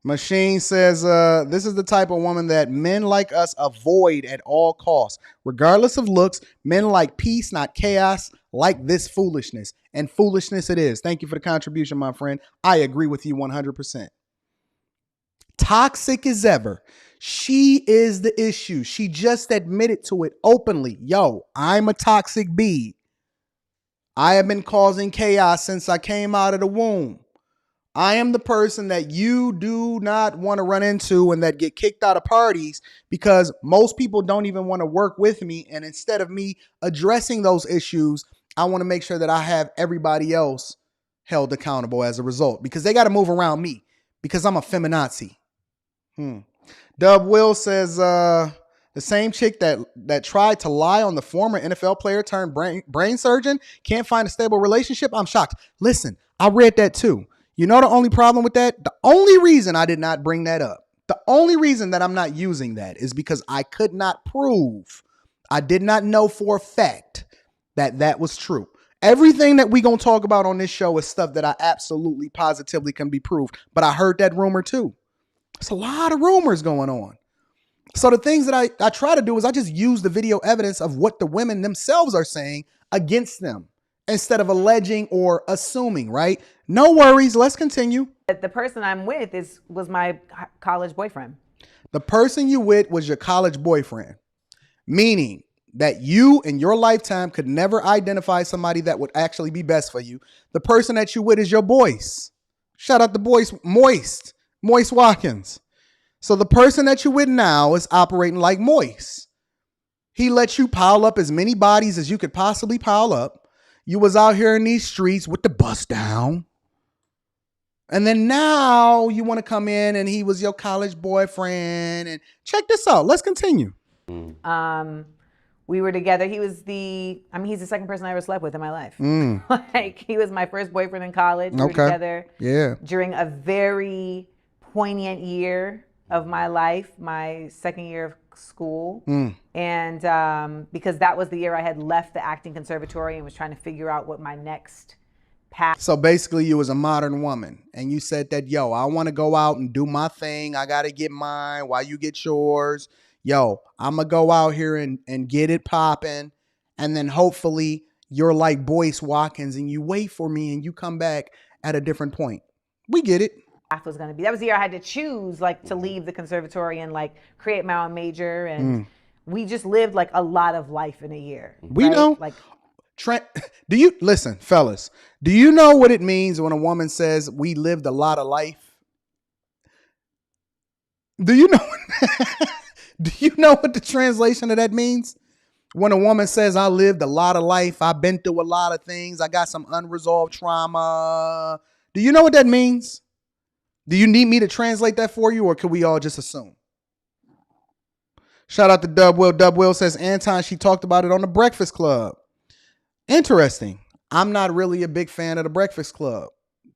Machine says, this is the type of woman that men like us avoid at all costs. Regardless of looks, men like peace, not chaos, like this foolishness. And foolishness it is. Thank you for the contribution, my friend. I agree with you 100%. Toxic as ever. She is the issue. She just admitted to it openly. Yo, I'm a toxic bee. I have been causing chaos since I came out of the womb. I am the person that you do not want to run into and that get kicked out of parties because most people don't even want to work with me. And instead of me addressing those issues, I want to make sure that I have everybody else held accountable as a result because they got to move around me because I'm a feminazi. Dub Will says, the same chick that tried to lie on the former NFL player turned brain surgeon can't find a stable relationship. I'm shocked. Listen, I read that too. You know the only problem with that? The only reason I did not bring that up, the only reason that I'm not using that is because I could not prove, I did not know for a fact that that was true. Everything that we gonna talk about on this show is stuff that I absolutely positively can be proved. But I heard that rumor too. There's a lot of rumors going on. So the things that I try to do is I just use the video evidence of what the women themselves are saying against them instead of alleging or assuming, right? No worries. Let's continue. The person I'm with was my college boyfriend. The person you with was your college boyfriend, meaning that you in your lifetime could never identify somebody that would actually be best for you. The person that you with is your boys. Shout out the boys, Moist Watkins. So the person that you with now is operating like Moist. He let you pile up as many bodies as you could possibly pile up. You was out here in these streets with the bust down. And then now you want to come in and he was your college boyfriend. And check this out. Let's continue. We were together. He's the second person I ever slept with in my life. Like he was my first boyfriend in college. We were together during a very poignant year of my life, my second year of school. And because that was the year I had left the acting conservatory and was trying to figure out what my next path. So basically you was a modern woman and you said that, yo, I want to go out and do my thing. I got to get mine while you get yours. Yo, I'm going to go out here and get it popping. And then hopefully you're like Boyce Watkins and you wait for me and you come back at a different point. We get it. Was going to be. That was the year I had to choose like to leave the conservatory and like create my own major. And we just lived like a lot of life in a year. We know. Like, do you listen, fellas? Do you know what it means when a woman says we lived a lot of life? Do you know? Do you know what the translation of that means? When a woman says I lived a lot of life, I've been through a lot of things, I got some unresolved trauma. Do you know what that means? Do you need me to translate that for you, or can we all just assume? Shout out to Dub Will. Dub Will says, Anton, she talked about it on the Breakfast Club. Interesting. I'm not really a big fan of the Breakfast Club,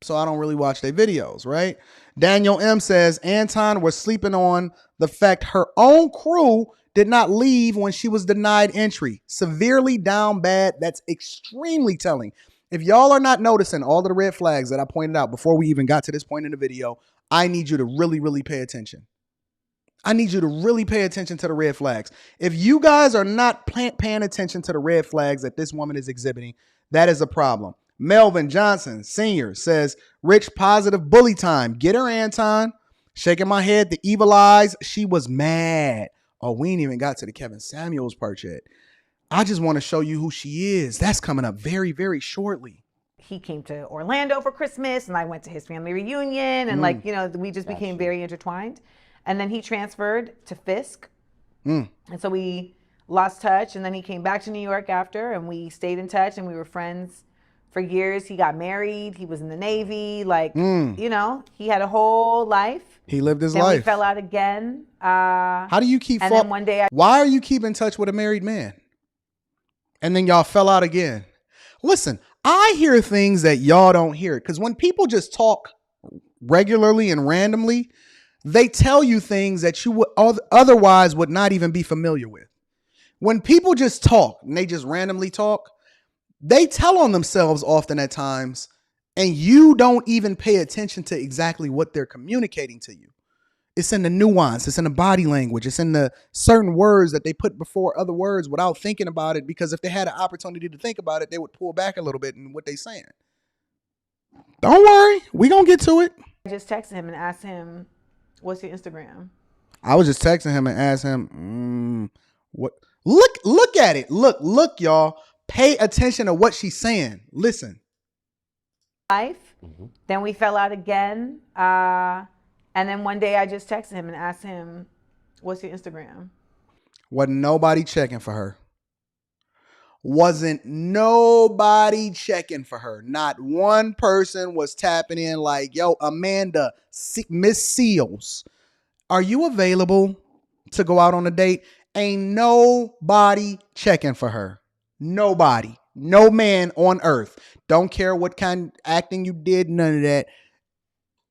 so I don't really watch their videos, right? Daniel M says, Anton was sleeping on the fact her own crew did not leave when she was denied entry. Severely down bad. That's extremely telling. If y'all are not noticing all of the red flags that I pointed out before we even got to this point in the video, I need you to really, really pay attention. I need you to really pay attention to the red flags. If you guys are not paying attention to the red flags that this woman is exhibiting, that is a problem. Melvin Johnson, Sr. says, rich, positive bully time. Get her, Anton. Shaking my head, the evil eyes. She was mad. Oh, we ain't even got to the Kevin Samuels part yet. I just want to show you who she is. That's coming up very, very shortly. He came to Orlando for Christmas and I went to his family reunion and we just became very intertwined. And then he transferred to Fisk Mm. And so we lost touch, and then he came back to New York after, and we stayed in touch, and we were friends for years. He got married. He was in the Navy. Like, you know, he had a whole life. He lived his then life. We fell out again. How do you keep? And then one day, why are you keeping in touch with a married man? And then y'all fell out again. Listen, I hear things that y'all don't hear, because when people just talk regularly and randomly, they tell you things that you would otherwise would not even be familiar with. When people just talk and they just randomly talk, they tell on themselves often at times, and you don't even pay attention to exactly what they're communicating to you. It's in the nuance, it's in the body language, it's in the certain words that they put before other words without thinking about it, because if they had an opportunity to think about it, they would pull back a little bit in what they're saying. Don't worry, we gonna get to it. I just texted him and asked him, what's your Instagram? I was just texting him and asked him, what? Look at it. Look, y'all. Pay attention to what she's saying. Listen. Life. Then we fell out again. And then one day I just texted him and asked him, what's your Instagram? Wasn't nobody checking for her. Wasn't nobody checking for her. Not one person was tapping in like, yo, Amanda, Miss Seals, are you available to go out on a date? Ain't nobody checking for her. Nobody. No man on earth. Don't care what kind of acting you did, none of that.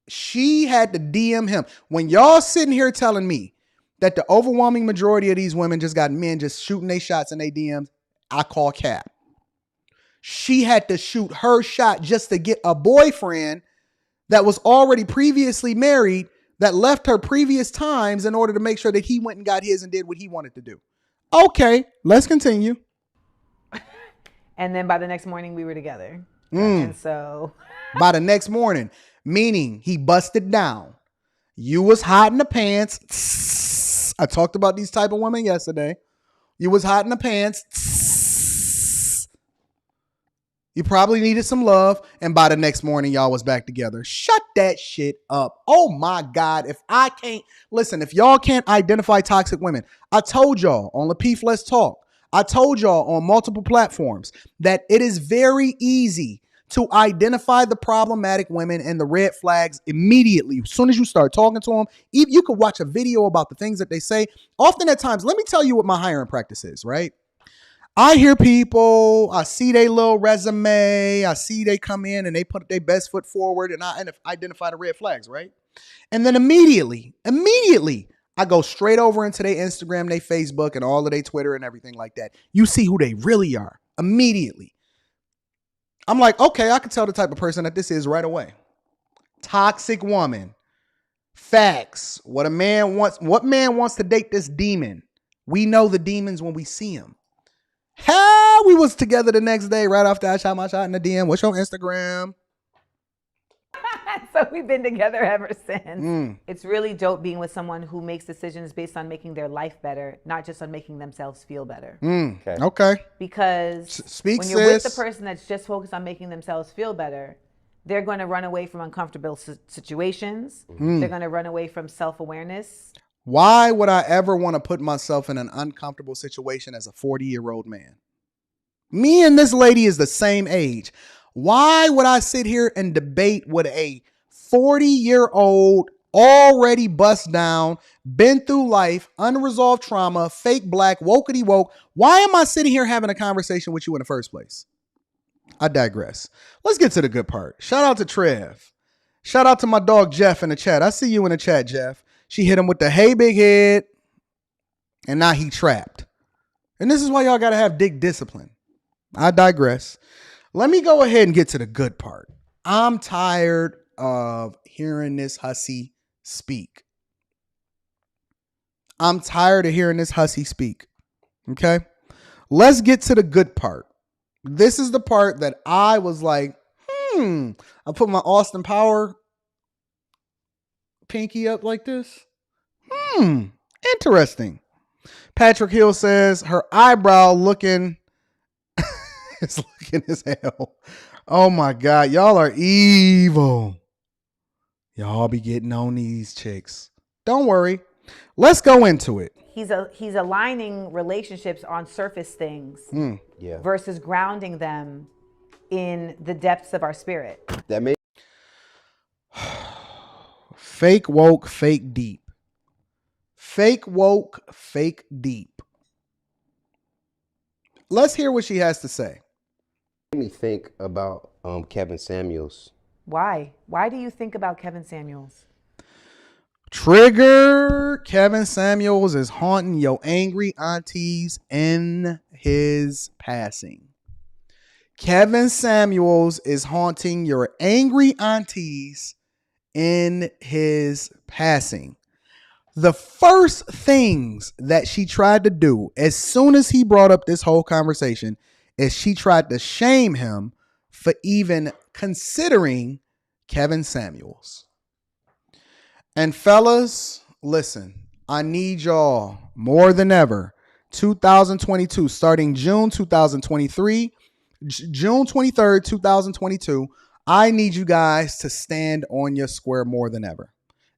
She had to DM him. When y'all sitting here telling me that the overwhelming majority of these women just got men just shooting their shots in their DMs, I call cap. She had to shoot her shot just to get a boyfriend that was already previously married, that left her previous times in order to make sure that he went and got his and did what he wanted to do. Okay, let's continue. And then by the next morning, we were together. And so... By the next morning, meaning he busted down. You was hot in the pants. I talked about these type of women yesterday. You was hot in the pants. You probably needed some love. And by the next morning, y'all was back together. Shut that shit up. Oh my God. If y'all can't identify toxic women, I told y'all on Lapeef Let's Talk, I told y'all on multiple platforms that it is very easy to identify the problematic women and the red flags immediately. As soon as you start talking to them, you could watch a video about the things that they say. Often at times, let me tell you what my hiring practice is, right? I hear people, I see their little resume, I see they come in and they put their best foot forward and I identify the red flags, right? And then immediately, I go straight over into their Instagram, their Facebook, and all of their Twitter and everything like that. You see who they really are immediately. I'm like, okay, I can tell the type of person that this is right away. Toxic woman. Facts. What man wants to date this demon? We know the demons when we see them. Hell, we was together the next day right after I shot my shot in the DM. What's your Instagram? So we've been together ever since. It's really dope being with someone who makes decisions based on making their life better, not just on making themselves feel better. Okay. Because when you're with the person that's just focused on making themselves feel better, they're going to run away from uncomfortable situations. They're going to run away from self-awareness. Why would I ever want to put myself in an uncomfortable situation as a 40-year-old man? Me and this lady is the same age. Why would I sit here and debate with a 40-year-old, already bust down, been through life, unresolved trauma, fake black, wokety woke? Why am I sitting here having a conversation with you in the first place? I digress. Let's get to the good part. Shout out to Trev. Shout out to my dog Jeff in the chat. I see you in the chat, Jeff. She hit him with the hey big head, and now he trapped. And this is why y'all got to have dick discipline. I digress. Let me go ahead and get to the good part. I'm tired of hearing this hussy speak. Okay? Let's get to the good part. This is the part that I was like, I put my Austin Power pinky up like this. Interesting. Patrick Hill says her eyebrow looking it's looking as hell. Oh my God. Y'all are evil. Y'all be getting on these chicks. Don't worry. Let's go into it. He's aligning relationships on surface things versus grounding them in the depths of our spirit. That may Fake woke, fake deep. Fake woke, fake deep. Let's hear what she has to say. me think about Kevin Samuels. Why? Why do you think about Kevin Samuels? Trigger. Kevin Samuels is haunting your angry aunties in his passing. Kevin Samuels is haunting your angry aunties in his passing. The first things that she tried to do as soon as he brought up this whole conversation is she tried to shame him for even considering Kevin Samuels. And fellas, listen, I need y'all more than ever. 2022, starting June 2023, June 23rd, 2022, I need you guys to stand on your square more than ever.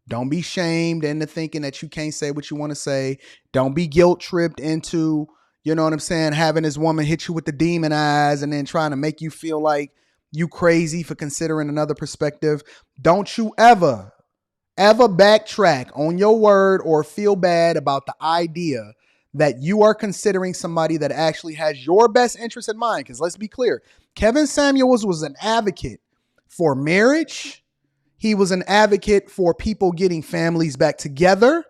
Don't be shamed into thinking that you can't say what you want to say. Don't be guilt tripped into, you know what I'm saying, having this woman hit you with the demon eyes and then trying to make you feel like you crazy for considering another perspective. Don't you ever backtrack on your word or feel bad about the idea that you are considering somebody that actually has your best interest in mind. Because let's be clear, Kevin Samuels was an advocate for marriage. He was an advocate for people getting families back together.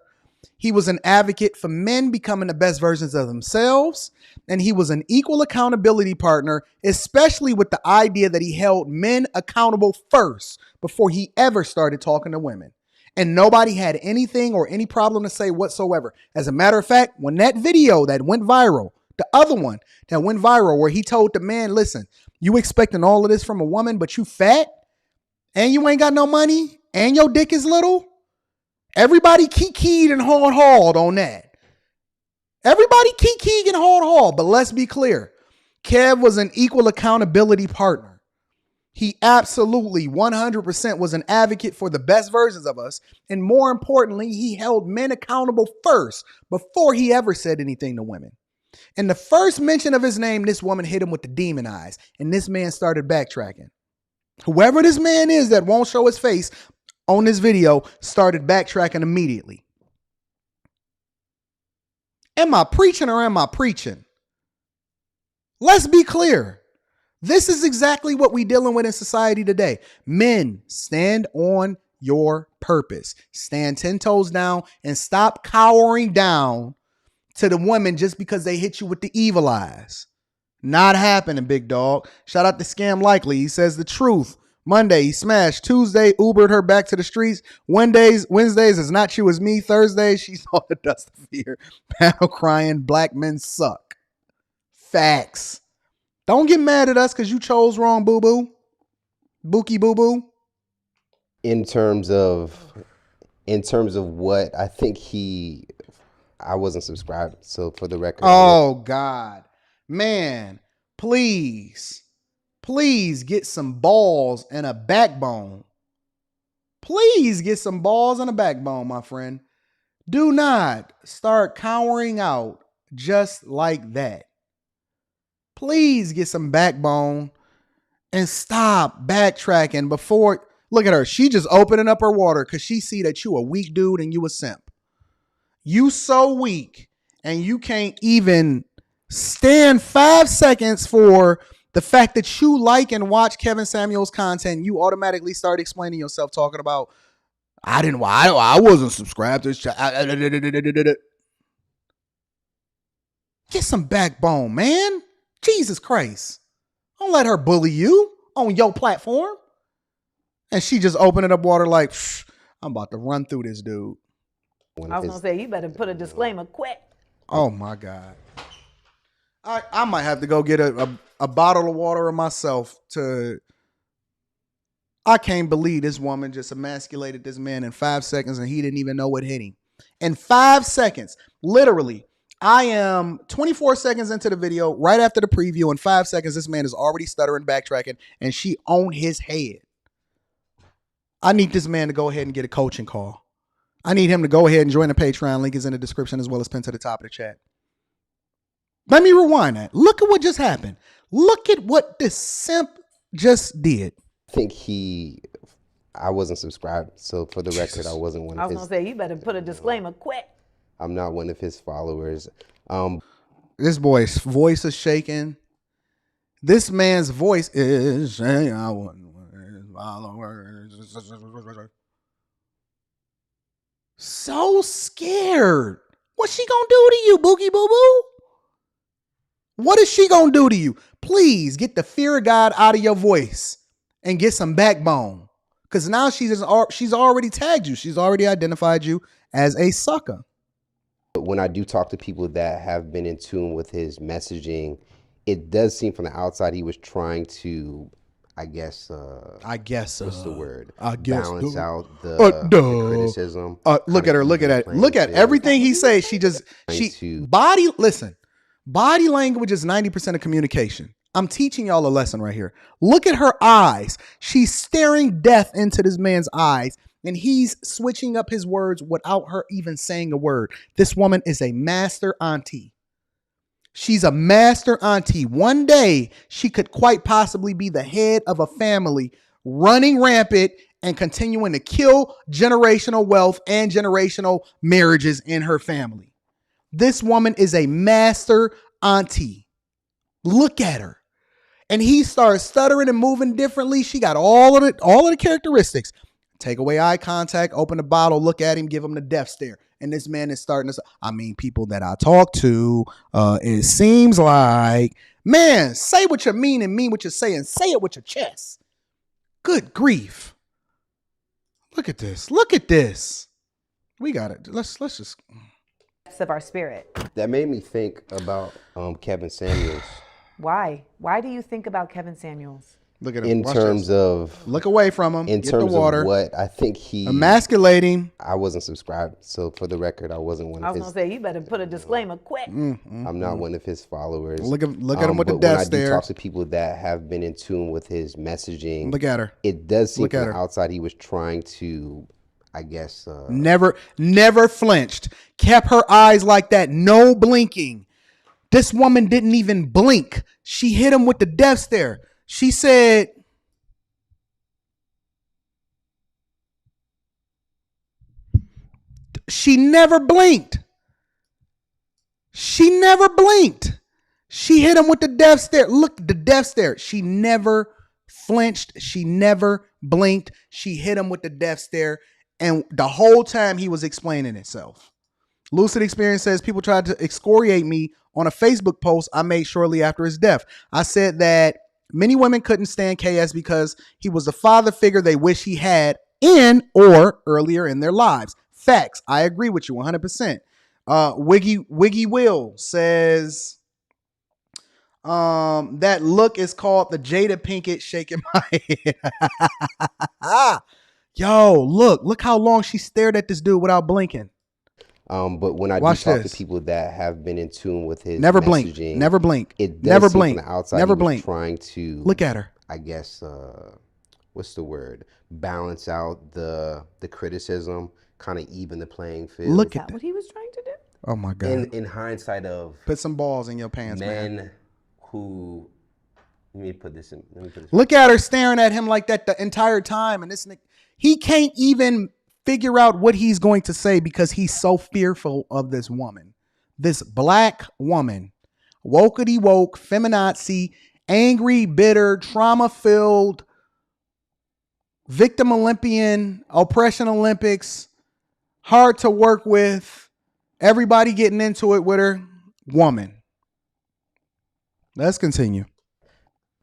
He was an advocate for men becoming the best versions of themselves. And he was an equal accountability partner, especially with the idea that he held men accountable first before he ever started talking to women. And nobody had anything or any problem to say whatsoever. As a matter of fact, when that video that went viral, the other one that went viral where he told the man, listen, you expecting all of this from a woman, but you fat and you ain't got no money and your dick is little. Everybody kikied and hauled on that. Everybody kikied and hauled. But let's be clear. Kev was an equal accountability partner. He absolutely 100% was an advocate for the best versions of us. And more importantly, he held men accountable first before he ever said anything to women. And the first mention of his name, this woman hit him with the demon eyes. And this man started backtracking. Whoever this man is that won't show his face on this video started backtracking immediately. Am I preaching or am I preaching? Let's be clear. This is exactly what we're dealing with in society today. Men, stand on your purpose. Stand 10 toes down and stop cowering down to the women just because they hit you with the evil eyes. Not happening, big dog. Shout out to Scam Likely. He says the truth. Monday, he smashed. Tuesday, Ubered her back to the streets. Wednesdays, it's not you, it's me. Thursday, she saw the dust of fear. Panel crying, black men suck. Facts. Don't get mad at us because you chose wrong, boo-boo. Bookie boo-boo. In terms of what I think I wasn't subscribed. So for the record. Oh, God. Man, please get some balls and a backbone. Please get some balls and a backbone, my friend. Do not start cowering out just like that. Please get some backbone and stop backtracking before. Look at her. She just opening up her water because she see that you a weak dude and you a simp. You so weak and you can't even stand 5 seconds for the fact that you like and watch Kevin Samuels content. You automatically start explaining yourself, talking about, I wasn't subscribed to this channel. Get some backbone, man. Jesus Christ. Don't let her bully you on your platform. And she just opening up water like, I'm about to run through this dude. I was going to say, you better put a disclaimer quick. Oh, my God. I might have to go get a bottle of water myself to... I can't believe this woman just emasculated this man in 5 seconds and he didn't even know what hit him. In 5 seconds, literally, I am 24 seconds into the video, right after the preview. In 5 seconds, this man is already stuttering, backtracking, and she on his head. I need this man to go ahead and get a coaching call. I need him to go ahead and join the Patreon. Link is in the description as well as pinned to the top of the chat. Let me rewind that. Look at what just happened. Look at what this simp just did. I think I wasn't subscribed. So for the record, I wasn't one of his. I was going to say, you better put a disclaimer quick. I'm not one of his followers. This boy's voice is shaking. This man's voice is saying, I wasn't one of his followers. So scared. What's she gonna do to you, Boogie Boo Boo? What is she gonna do to you? Please get the fear of God out of your voice and get some backbone. Because now she's already tagged you. She's already identified you as a sucker. But when I do talk to people that have been in tune with his messaging, it does seem from the outside he was trying to, what's the word? Balance out the criticism. Look at her. Look at everything he says. Body language is 90% of communication. I'm teaching y'all a lesson right here. Look at her eyes. She's staring death into this man's eyes, and he's switching up his words without her even saying a word. This woman is a master auntie. She's a master auntie. One day, she could quite possibly be the head of a family, running rampant and continuing to kill generational wealth and generational marriages in her family. This woman is a master auntie. Look at her. And he starts stuttering and moving differently. She got all of the characteristics. Take away eye contact, open the bottle, look at him, give him the death stare. And this man is starting to, people that I talk to, it seems like, man, say what you mean and mean what you're saying. Say it with your chest. Good grief. Look at this. Look at this. We got it. Let's just. Of our spirit. That made me think about Kevin Samuels. Why? Why do you think about Kevin Samuels? Look at him. In terms of look away from him. In Get terms the water. of what I think he emasculating. I wasn't subscribed, so for the record, I wasn't one of his. I was gonna say you better put a disclaimer quick. I'm not one of his followers. Look at him with the death stare. When I do talk to people that have been in tune with his messaging, look at her. It does seem from the outside he was trying to, never flinched. Kept her eyes like that, no blinking. This woman didn't even blink. She hit him with the death stare. She said, she never blinked. She never blinked. She hit him with the death stare. Look, the death stare. She never flinched. She never blinked. She hit him with the death stare. And the whole time he was explaining himself. Lucid Experience says people tried to excoriate me on a Facebook post I made shortly after his death. I said that many women couldn't stand KS because he was the father figure they wish he had in or earlier in their lives. Facts. I agree with you 100%. Wiggy Will says that look is called the Jada Pinkett shaking my head. Yo, look how long she stared at this dude without blinking. But when I do talk to people that have been in tune with his never messaging, blink. It does never seem blink. From the outside never he was blink. Trying to look at her. What's the word? Balance out the criticism, kind of even the playing field. Look at that. What he was trying to do? Oh my God! In hindsight of put some balls in your pants, men man. Who. Let me put this in. Look at her staring at him like that the entire time, and this he can't even figure out what he's going to say because he's so fearful of this woman, this black woman, wokety woke, feminazi, angry, bitter, trauma-filled, victim Olympian, oppression Olympics, hard to work with, everybody getting into it with her, woman. Let's continue.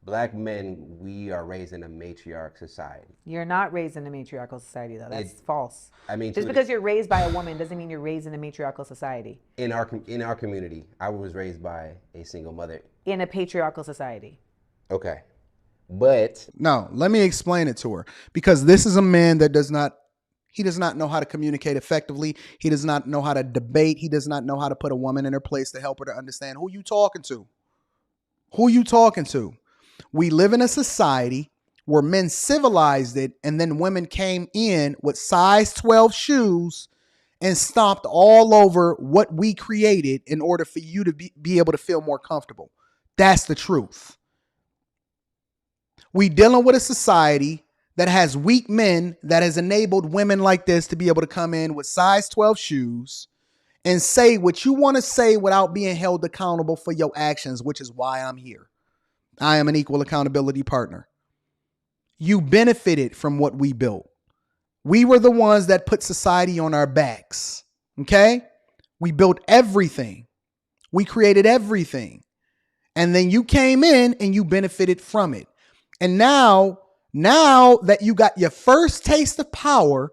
Black men, we are raised in a matriarch society. You're not raised in a matriarchal society, though. That's false. I mean, just because you're raised by a woman doesn't mean you're raised in a matriarchal society. In our community, I was raised by a single mother. In a patriarchal society. Okay, but no, let me explain it to her because this is a man that does not know how to communicate effectively. He does not know how to debate. He does not know how to put a woman in her place to help her to understand who you talking to. Who you talking to? We live in a society where men civilized it and then women came in with size 12 shoes and stomped all over what we created in order for you to be able to feel more comfortable. That's the truth. We dealing with a society that has weak men that has enabled women like this to be able to come in with size 12 shoes and say what you want to say without being held accountable for your actions, which is why I'm here. I am an equal accountability partner. You benefited from what we built. We were the ones that put society on our backs. Okay? We built everything. We created everything. And then you came in and you benefited from it. And now that you got your first taste of power,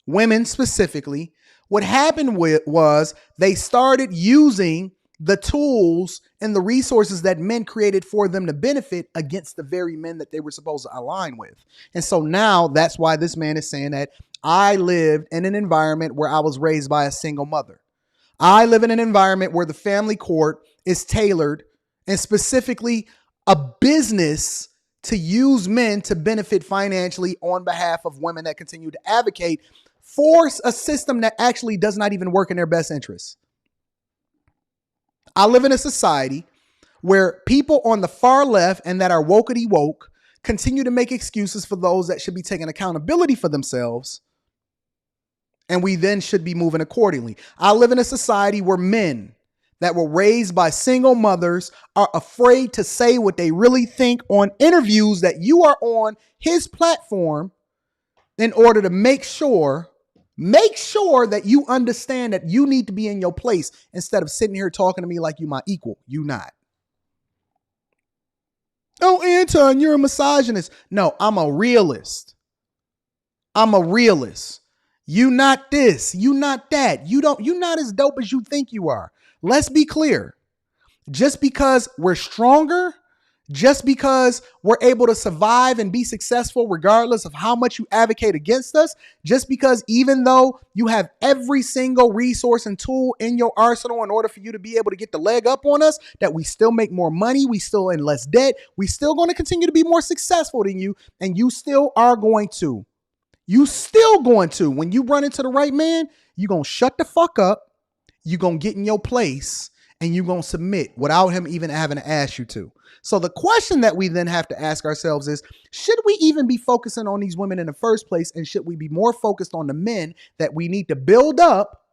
women specifically, what happened was they started using the tools and the resources that men created for them to benefit against the very men that they were supposed to align with. And so now that's why this man is saying that I lived in an environment where I was raised by a single mother. I live in an environment where the family court is tailored and specifically a business to use men to benefit financially on behalf of women that continue to advocate for a system that actually does not even work in their best interests. I live in a society where people on the far left and that are wokety woke continue to make excuses for those that should be taking accountability for themselves. And we then should be moving accordingly. I live in a society where men that were raised by single mothers are afraid to say what they really think on interviews that you are on his platform in order to make sure that you understand that you need to be in your place instead of sitting here talking to me like you my equal. You not. Oh, Anton, you're a misogynist. No, I'm a realist. You not this, you not that. You're not as dope as you think you are. Let's be clear. Just because we're stronger, just because we're able to survive and be successful regardless of how much you advocate against us, just because even though you have every single resource and tool in your arsenal in order for you to be able to get the leg up on us, that we still make more money, we still in less debt, we still going to continue to be more successful than you, and you still are going to. When you run into the right man, you're going to shut the fuck up, you're going to get in your place, and you're going to submit without him even having to ask you to. So the question that we then have to ask ourselves is, should we even be focusing on these women in the first place? And should we be more focused on the men that we need to build up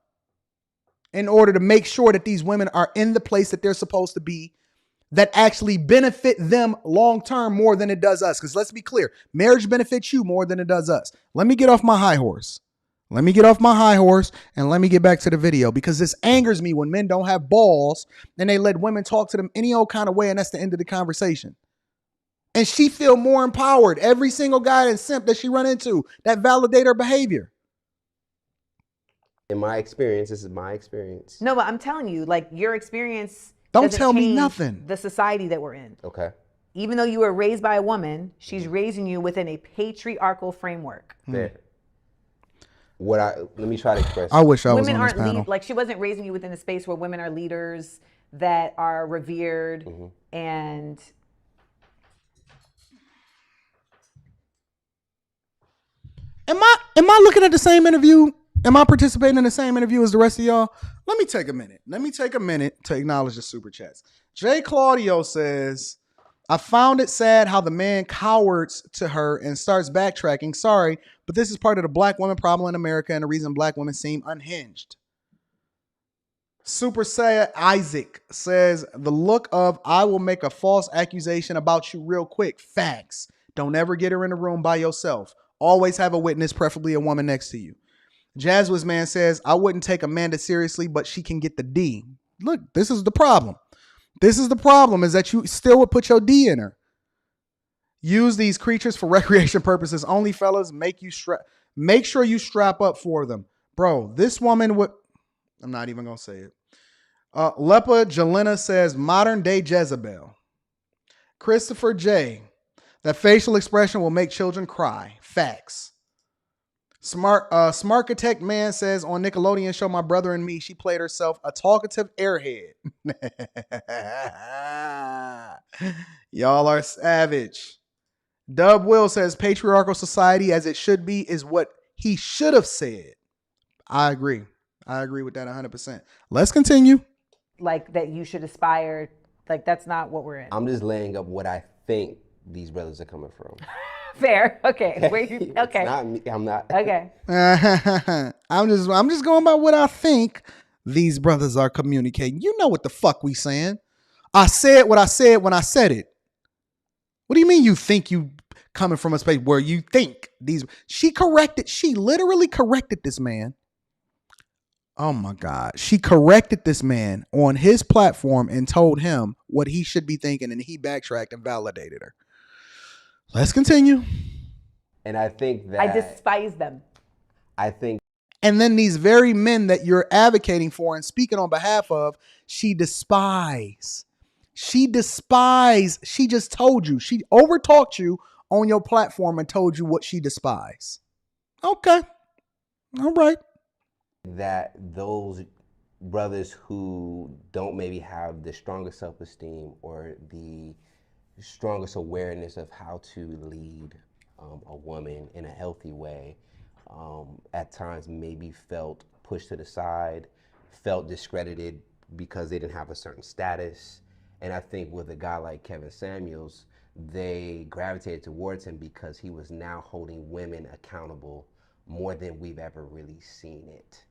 in order to make sure that these women are in the place that they're supposed to be, that actually benefit them long-term more than it does us? Because let's be clear, marriage benefits you more than it does us. Let me get off my high horse. And let me get back to the video, because this angers me when men don't have balls and they let women talk to them any old kind of way, and that's the end of the conversation. And she feel more empowered. Every single guy and simp that she run into that validate her behavior. In my experience, this is my experience. No, but I'm telling you, like, your experience don't tell me nothing. The society that we're in. Okay. Even though you were raised by a woman, she's raising you within a patriarchal framework. Fair. Let me try to express. I wish I was women on this panel. like, she wasn't raising you within a space where women are leaders that are revered and. Am I looking at the same interview? Am I participating in the same interview as the rest of y'all? Let me take a minute to acknowledge the super chats. Jay Claudio says, I found it sad how the man cowards to her and starts backtracking. Sorry, but this is part of the black woman problem in America and the reason black women seem unhinged. Super Saiyan Isaac says, the look of I will make a false accusation about you real quick. Facts. Don't ever get her in the room by yourself. Always have a witness, preferably a woman next to you. Jazzwa's man says, I wouldn't take Amanda seriously, but she can get the D. Look, this is the problem. Is that you still would put your D in her. Use these creatures for recreation purposes. Only, fellas, make sure you strap up for them. Bro, this woman would, I'm not even going to say it. Lepa Jelena says, modern day Jezebel. Christopher J. That facial expression will make children cry. Facts. Smarkatech man says, on Nickelodeon show My Brother and Me, she played herself a talkative airhead. Y'all are savage. Dub Will says, patriarchal society as it should be is what he should have said. I agree. I agree with that 100%. Let's continue. Like that you should aspire. Like that's not what we're in. I'm just laying up what I think these brothers are coming from. Fair. Okay. Where you, okay. It's not me. I'm not. Okay. I'm just going by what I think these brothers are communicating. You know what the fuck we saying. I said what I said when I said it. What do you mean you think you coming from a space where you think these... She literally corrected this man. Oh my God. She corrected this man on his platform and told him what he should be thinking, and he backtracked and validated her. Let's continue. And I think that... I despise them. I think... And then these very men that you're advocating for and speaking on behalf of, she despise. She despise. She just told you. She overtalked you on your platform and told you what she despise. Okay. All right. That those brothers who don't maybe have the strongest self-esteem or the strongest awareness of how to lead a woman in a healthy way, at times maybe felt pushed to the side, felt discredited because they didn't have a certain status. And I think with a guy like Kevin Samuels, they gravitated towards him because he was now holding women accountable more than we've ever really seen it.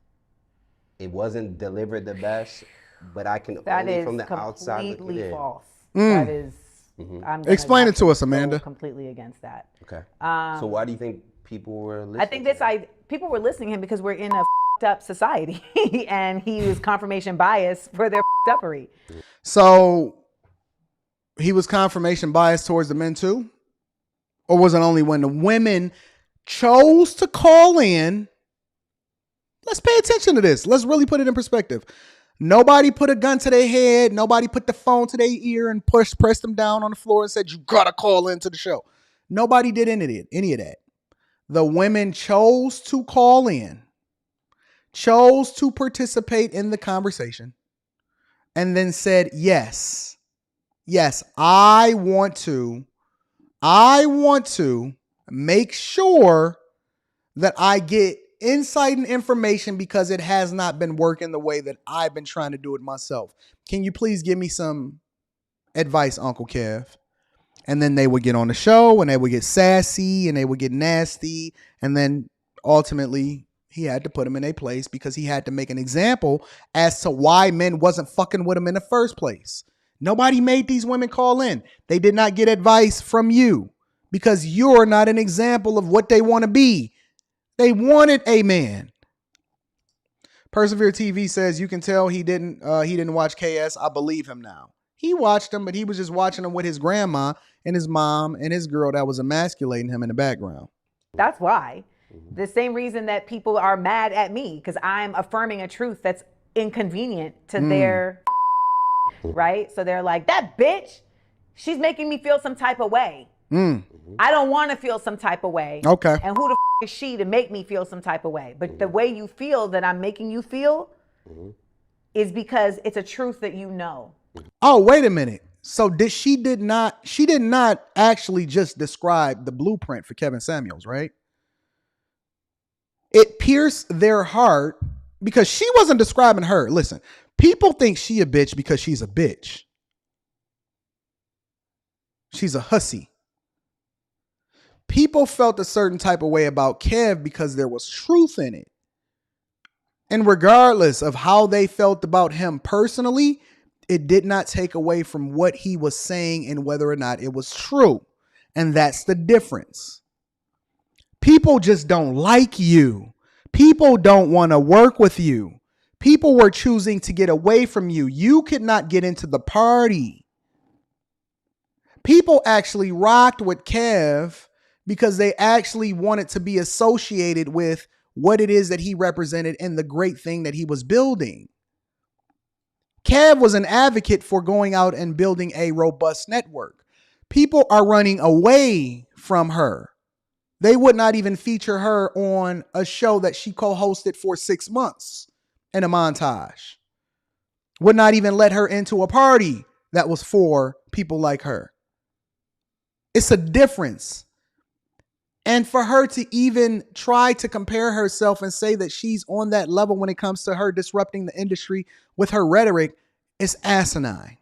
It wasn't delivered the best, but I can only from the outside look at it. That is completely false. That is... Explain it to us, Amanda. Completely against that. Okay. So why do you think people were listening? I think people were listening to him because we're in a up society, and he was confirmation bias for their uppery. So he was confirmation bias towards the men too, or was it only when the women chose to call in? Let's pay attention to this. Let's really put it in perspective. Nobody put a gun to their head. Nobody put the phone to their ear and pressed them down on the floor and said, you gotta call into the show. Nobody did any of that. The women chose to call in, chose to participate in the conversation, and then said, yes, I want to make sure that I get insight and information because it has not been working the way that I've been trying to do it myself. Can you please give me some advice, Uncle Kev? And then they would get on the show and they would get sassy and they would get nasty. And then ultimately he had to put them in a place because he had to make an example as to why men wasn't fucking with him in the first place. Nobody made these women call in. They did not get advice from you because you're not an example of what they want to be. They wanted a man. Persevere TV says you can tell he didn't watch KS. I believe him now. He watched him, but he was just watching him with his grandma and his mom and his girl that was emasculating him in the background. That's why. The same reason that people are mad at me, because I'm affirming a truth that's inconvenient to their right? So they're like, that bitch, she's making me feel some type of way. I don't want to feel some type of way. Okay. And who the is she to make me feel some type of way? But the way you feel that I'm making you feel is because it's a truth that you know. Oh, wait a minute. So she did not actually just describe the blueprint for Kevin Samuels, right? It pierced their heart because she wasn't describing her. Listen, people think she a bitch because she's a bitch. She's a hussy. People felt a certain type of way about Kev because there was truth in it. And regardless of how they felt about him personally, it did not take away from what he was saying and whether or not it was true. And that's the difference. People just don't like you. People don't want to work with you. People were choosing to get away from you. You could not get into the party. People actually rocked with Kev because they actually wanted to be associated with what it is that he represented and the great thing that he was building. Kev was an advocate for going out and building a robust network. People are running away from her. They would not even feature her on a show that she co-hosted for 6 months in a montage. Would not even let her into a party that was for people like her. It's a difference. And for her to even try to compare herself and say that she's on that level when it comes to her disrupting the industry with her rhetoric is asinine.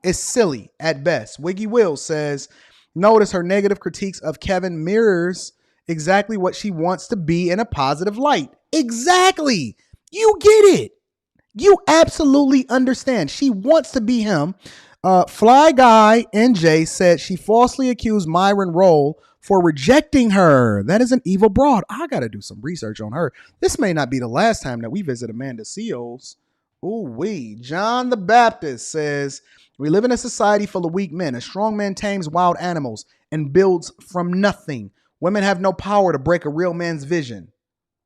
It's silly at best. Wiggy Will says, notice her negative critiques of Kevin mirrors exactly what she wants to be in a positive light. Exactly. You get it. You absolutely understand. She wants to be him. Fly Guy NJ said she falsely accused Myron Roll for rejecting her. That is an evil broad. I got to do some research on her. This may not be the last time that we visit Amanda Seals. Ooh-wee. John the Baptist says, we live in a society full of weak men. A strong man tames wild animals and builds from nothing. Women have no power to break a real man's vision.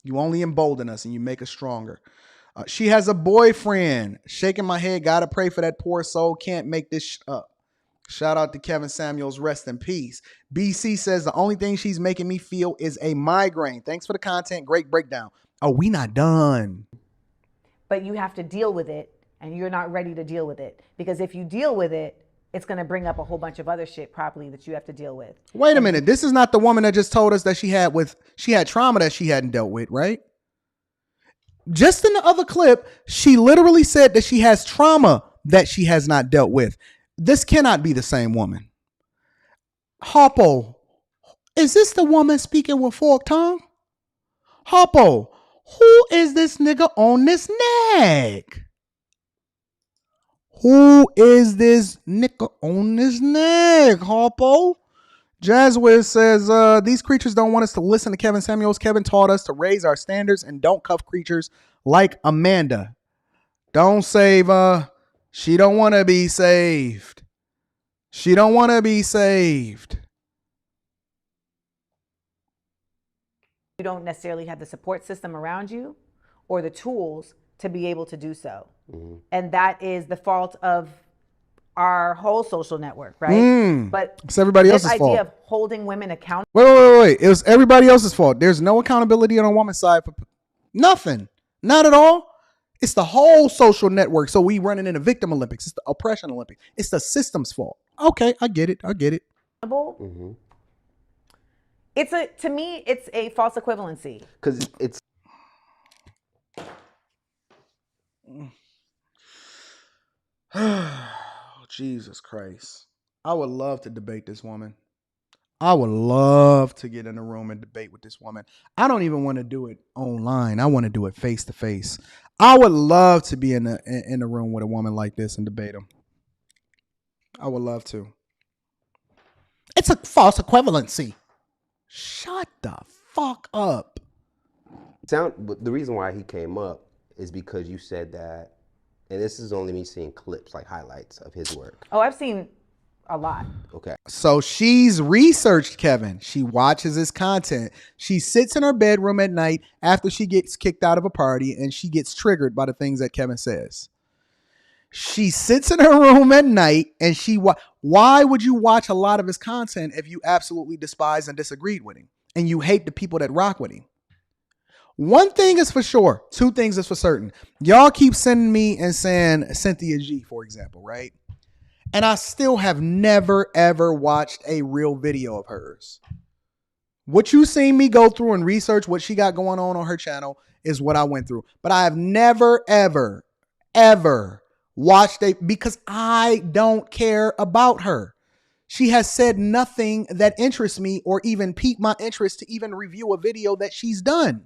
You only embolden us and you make us stronger. She has a boyfriend. Shaking my head. Gotta pray for that poor soul. Can't make this up. Shout out to Kevin Samuels. Rest in peace. BC says the only thing she's making me feel is a migraine. Thanks for the content. Great breakdown. Oh, we not done. But you have to deal with it, and you're not ready to deal with it. Because if you deal with it, it's going to bring up a whole bunch of other shit properly that you have to deal with. Wait a minute. This is not the woman that just told us that she had trauma that she hadn't dealt with, right? Just in the other clip, she literally said that she has trauma that she has not dealt with. This cannot be the same woman. Harpo, is this the woman speaking with forked tongue? Harpo, who is this nigga on this neck? Who is this nigga on this neck, Harpo? Jazzwiz says, these creatures don't want us to listen to Kevin Samuels. Kevin taught us to raise our standards and don't cuff creatures like Amanda. Don't save her. She don't want to be saved. She don't want to be saved. You don't necessarily have the support system around you or the tools to be able to do so. Mm-hmm. And that is the fault of our whole social network, right? But it's everybody else's fault. This idea of holding women accountable. Wait. It was everybody else's fault. There's no accountability on a woman's side for nothing. Not at all. It's the whole social network. So we running in a victim Olympics. It's the oppression Olympics. It's the system's fault. Okay, I get it. Mm-hmm. To me, it's a false equivalency. Because it's. Jesus Christ. I would love to debate this woman. I would love to get in a room and debate with this woman. I don't even want to do it online. I want to do it face to face. I would love to be in the room with a woman like this and debate them. I would love to. It's a false equivalency. Shut the fuck up. The reason why he came up is because you said that. And this is only me seeing clips, like highlights of his work. Oh, I've seen a lot. Okay. So she's researched Kevin. She watches his content. She sits in her bedroom at night after she gets kicked out of a party and she gets triggered by the things that Kevin says. She sits in her room at night and why would you watch a lot of his content if you absolutely despise and disagreed with him and you hate the people that rock with him? One thing is for sure. Two things is for certain. Y'all keep sending me and saying Cynthia G, for example, right? And I still have never, ever watched a real video of hers. What you seen me go through and research what she got going on her channel is what I went through. But I have never, ever, ever watched because I don't care about her. She has said nothing that interests me or even piqued my interest to even review a video that she's done.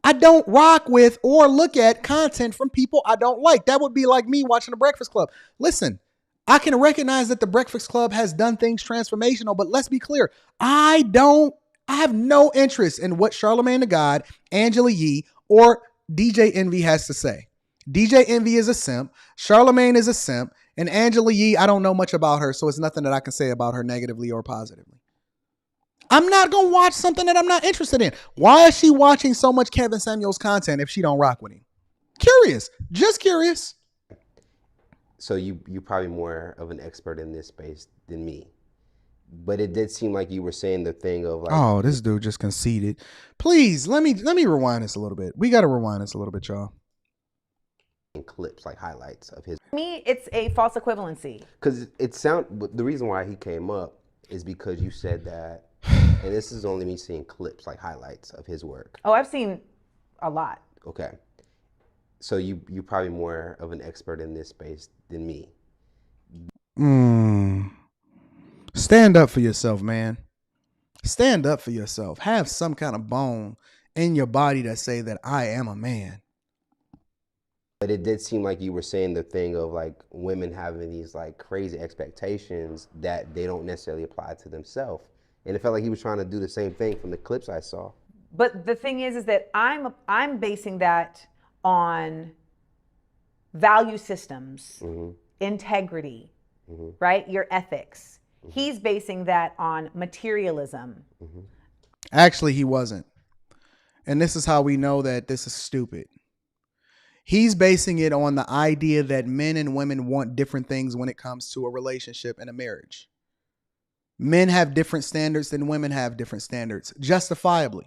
I don't rock with or look at content from people I don't like. That would be like me watching The Breakfast Club. Listen, I can recognize that The Breakfast Club has done things transformational, but let's be clear. I have no interest in what Charlamagne the God, Angela Yee, or DJ Envy has to say. DJ Envy is a simp. Charlamagne is a simp. And Angela Yee, I don't know much about her, so it's nothing that I can say about her negatively or positively. I'm not going to watch something that I'm not interested in. Why is she watching so much Kevin Samuels content if she don't rock with him? Curious. Just curious. So you're probably more of an expert in this space than me. But it did seem like you were saying the thing of like, oh, this dude just conceded. Please, let me rewind this a little bit. We got to rewind this a little bit, y'all. Clips, like highlights of his. To me, it's a false equivalency. Because the reason why he came up is because you said that And this is only me seeing clips, like highlights of his work. Oh, I've seen a lot. Okay. So you're probably more of an expert in this space than me. Stand up for yourself, man. Stand up for yourself. Have some kind of bone in your body that say that I am a man. But it did seem like you were saying the thing of like women having these like crazy expectations that they don't necessarily apply to themselves. And it felt like he was trying to do the same thing from the clips I saw. But the thing is that I'm basing that on value systems, integrity, right? Your ethics. He's basing that on materialism. Actually, he wasn't. And this is how we know that this is stupid. He's basing it on the idea that men and women want different things when it comes to a relationship and a marriage. Men have different standards than women have different standards, justifiably,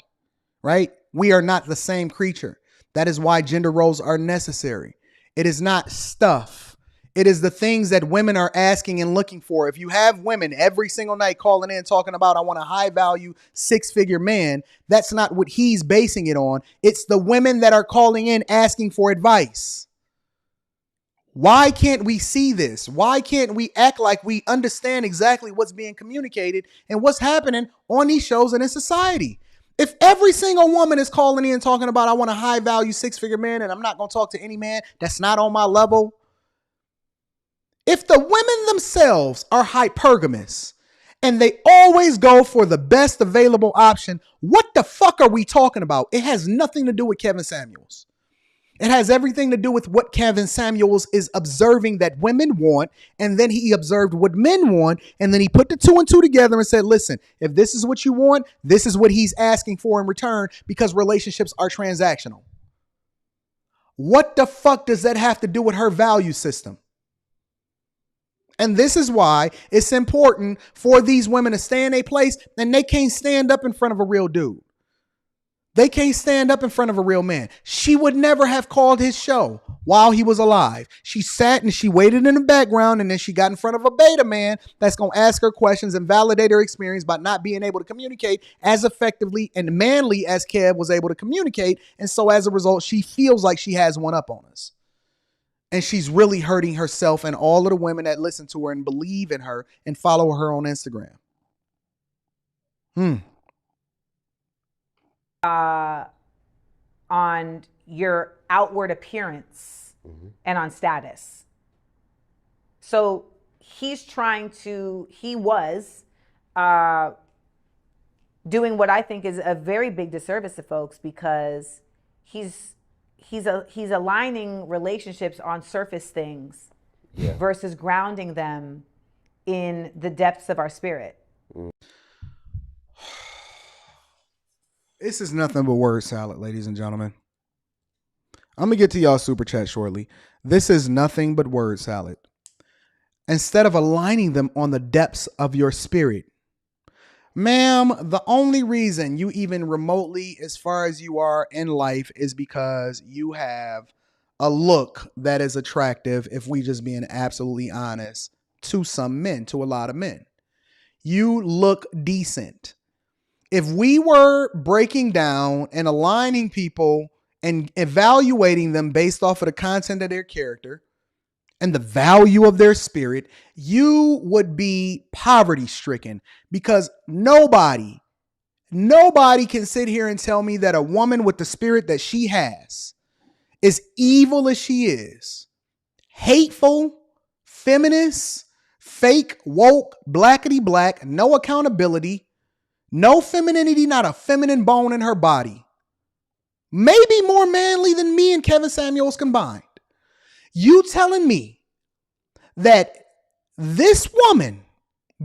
right? We are not the same creature. That is why gender roles are necessary. It is not stuff. It is the things that women are asking and looking for. If you have women every single night calling in talking about, I want a high value 6-figure man, that's not what he's basing it on. It's the women that are calling in asking for advice. Why can't we see this? Why can't we act like we understand exactly what's being communicated and what's happening on these shows and in society? If every single woman is calling in talking about, I want a high value 6-figure man and I'm not going to talk to any man that's not on my level. If the women themselves are hypergamous and they always go for the best available option, what the fuck are we talking about? It has nothing to do with Kevin Samuels. It has everything to do with what Kevin Samuels is observing that women want. And then he observed what men want. And then he put the 2 and 2 together and said, listen, if this is what you want, this is what he's asking for in return, because relationships are transactional. What the fuck does that have to do with her value system? And this is why it's important for these women to stay in a place, and they can't stand up in front of a real dude. They can't stand up in front of a real man. She would never have called his show while he was alive. She sat and she waited in the background, and then she got in front of a beta man that's going to ask her questions and validate her experience by not being able to communicate as effectively and manly as Kev was able to communicate. And so as a result, she feels like she has one up on us. And she's really hurting herself and all of the women that listen to her and believe in her and follow her on Instagram. On your outward appearance and on status. So he was doing what I think is a very big disservice to folks, because he's aligning relationships on surface things versus grounding them in the depths of our spirit. This is nothing but word salad, ladies and gentlemen. I'm going to get to y'all super chat shortly. This is nothing but word salad. Instead of aligning them on the depths of your spirit. Ma'am, the only reason you even remotely as far as you are in life is because you have a look that is attractive, if we just being absolutely honest, to some men, to a lot of men. You look decent. If we were breaking down and aligning people and evaluating them based off of the content of their character and the value of their spirit, you would be poverty stricken, because nobody can sit here and tell me that a woman with the spirit that she has, as evil as she is, hateful, feminist, fake, woke, blackety black, no accountability, no femininity, not a feminine bone in her body, maybe more manly than me and Kevin Samuels combined. You telling me that this woman,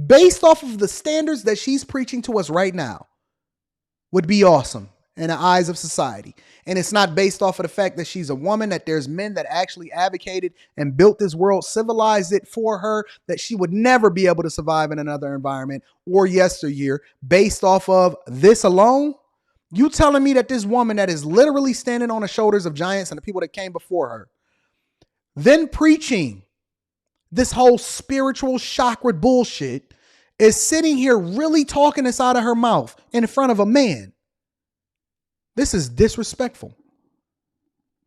based off of the standards that she's preaching to us right now, would be awesome in the eyes of society. And it's not based off of the fact that she's a woman, that there's men that actually advocated and built this world, civilized it for her, that she would never be able to survive in another environment or yesteryear based off of this alone. You telling me that this woman that is literally standing on the shoulders of giants and the people that came before her, then preaching this whole spiritual chakra bullshit is sitting here really talking this out of her mouth in front of a man. This is disrespectful,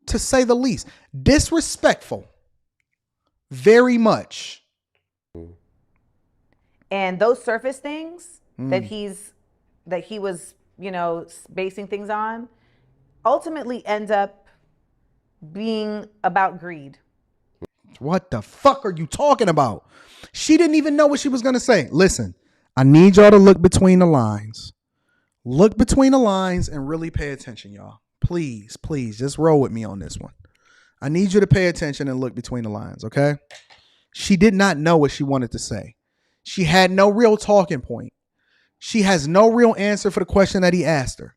to say the least. Disrespectful. Very much. And those surface things that he was, basing things on, ultimately end up being about greed. What the fuck are you talking about? She didn't even know what she was going to say. Listen, I need y'all to look between the lines. Look between the lines and really pay attention, y'all. Please, please, just roll with me on this one. I need you to pay attention and look between the lines, okay? She did not know what she wanted to say. She had no real talking point. She has no real answer for the question that he asked her.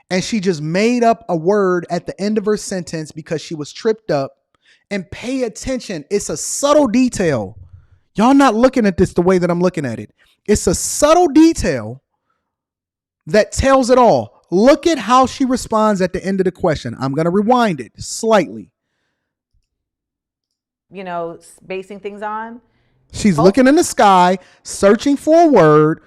And she just made up a word at the end of her sentence because she was tripped up. And pay attention. It's a subtle detail. Y'all not looking at this the way that I'm looking at it. It's a subtle detail that tells it all. Look at how she responds at the end of the question. I'm going to rewind it slightly. Basing things on. She's looking in the sky, searching for a word.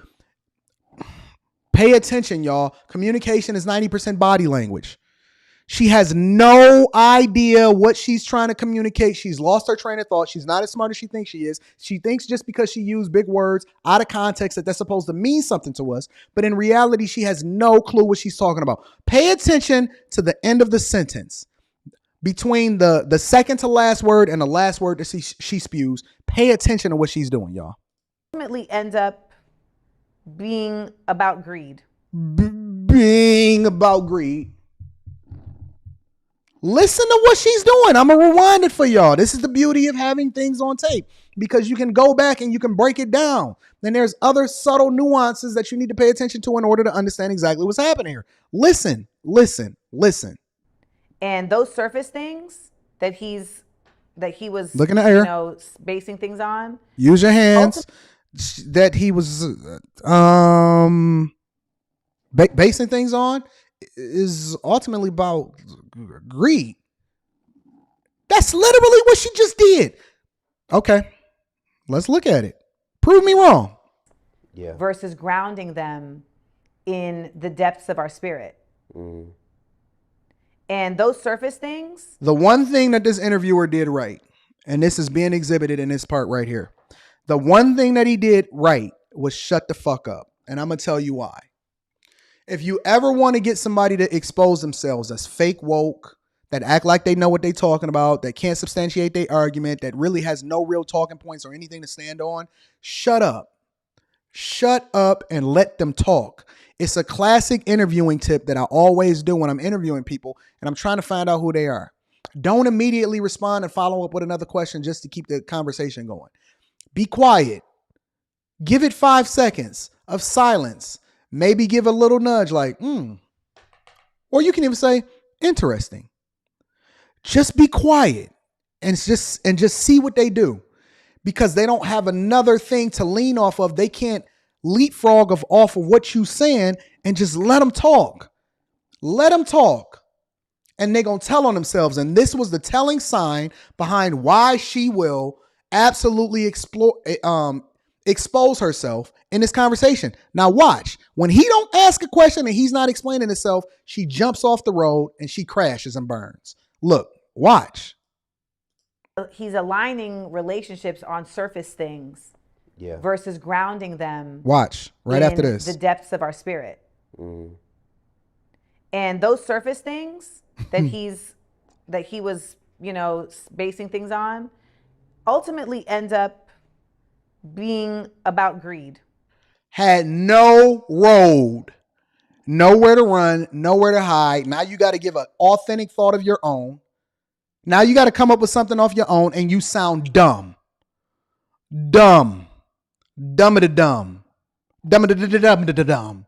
Pay attention, y'all. Communication is 90% body language. She has no idea what she's trying to communicate. She's lost her train of thought. She's not as smart as she thinks she is. She thinks just because she used big words out of context that they're supposed to mean something to us. But in reality, she has no clue what she's talking about. Pay attention to the end of the sentence. Between the second to last word and the last word that she spews, pay attention to what she's doing, y'all. Ultimately end up being about greed. Being about greed. Listen to what she's doing. I'm going to rewind it for y'all. This is the beauty of having things on tape, because you can go back and you can break it down. Then there's other subtle nuances that you need to pay attention to in order to understand exactly what's happening here. Listen, listen, listen. And those surface things that he was, look in the air, basing things on. Use your hands. That he was basing things on is ultimately about greed. That's literally what she just did. Okay, let's look at it. Prove me wrong. Yeah. Versus grounding them in the depths of our spirit. Mm. And those surface things. The one thing that this interviewer did right, and this is being exhibited in this part right here. The one thing that he did right was shut the fuck up. And I'm going to tell you why. If you ever want to get somebody to expose themselves as fake woke, that act like they know what they're talking about, that can't substantiate their argument, that really has no real talking points or anything to stand on, shut up. Shut up and let them talk. It's a classic interviewing tip that I always do when I'm interviewing people and I'm trying to find out who they are. Don't immediately respond and follow up with another question just to keep the conversation going. Be quiet. Give it 5 seconds of silence. Maybe give a little nudge like, Or you can even say, interesting. Just be quiet and just see what they do. Because they don't have another thing to lean off of. They can't leapfrog off of what you're saying, and just let them talk. Let them talk. And they're going to tell on themselves. And this was the telling sign behind why she will absolutely expose herself in this conversation. Now watch. When he don't ask a question and he's not explaining himself, she jumps off the road and she crashes and burns. Look, watch. He's aligning relationships on surface things versus grounding them. Watch right after this. The depths of our spirit. Mm. And those surface things that he was, basing things on, ultimately end up being about greed. Had no road, nowhere to run, nowhere to hide. Now you got to give an authentic thought of your own. Now you got to come up with something off your own, and you sound dumb. Dumb. Dumb-a-da-dumb. Dumb-a-da-da-dum-da-da-dum.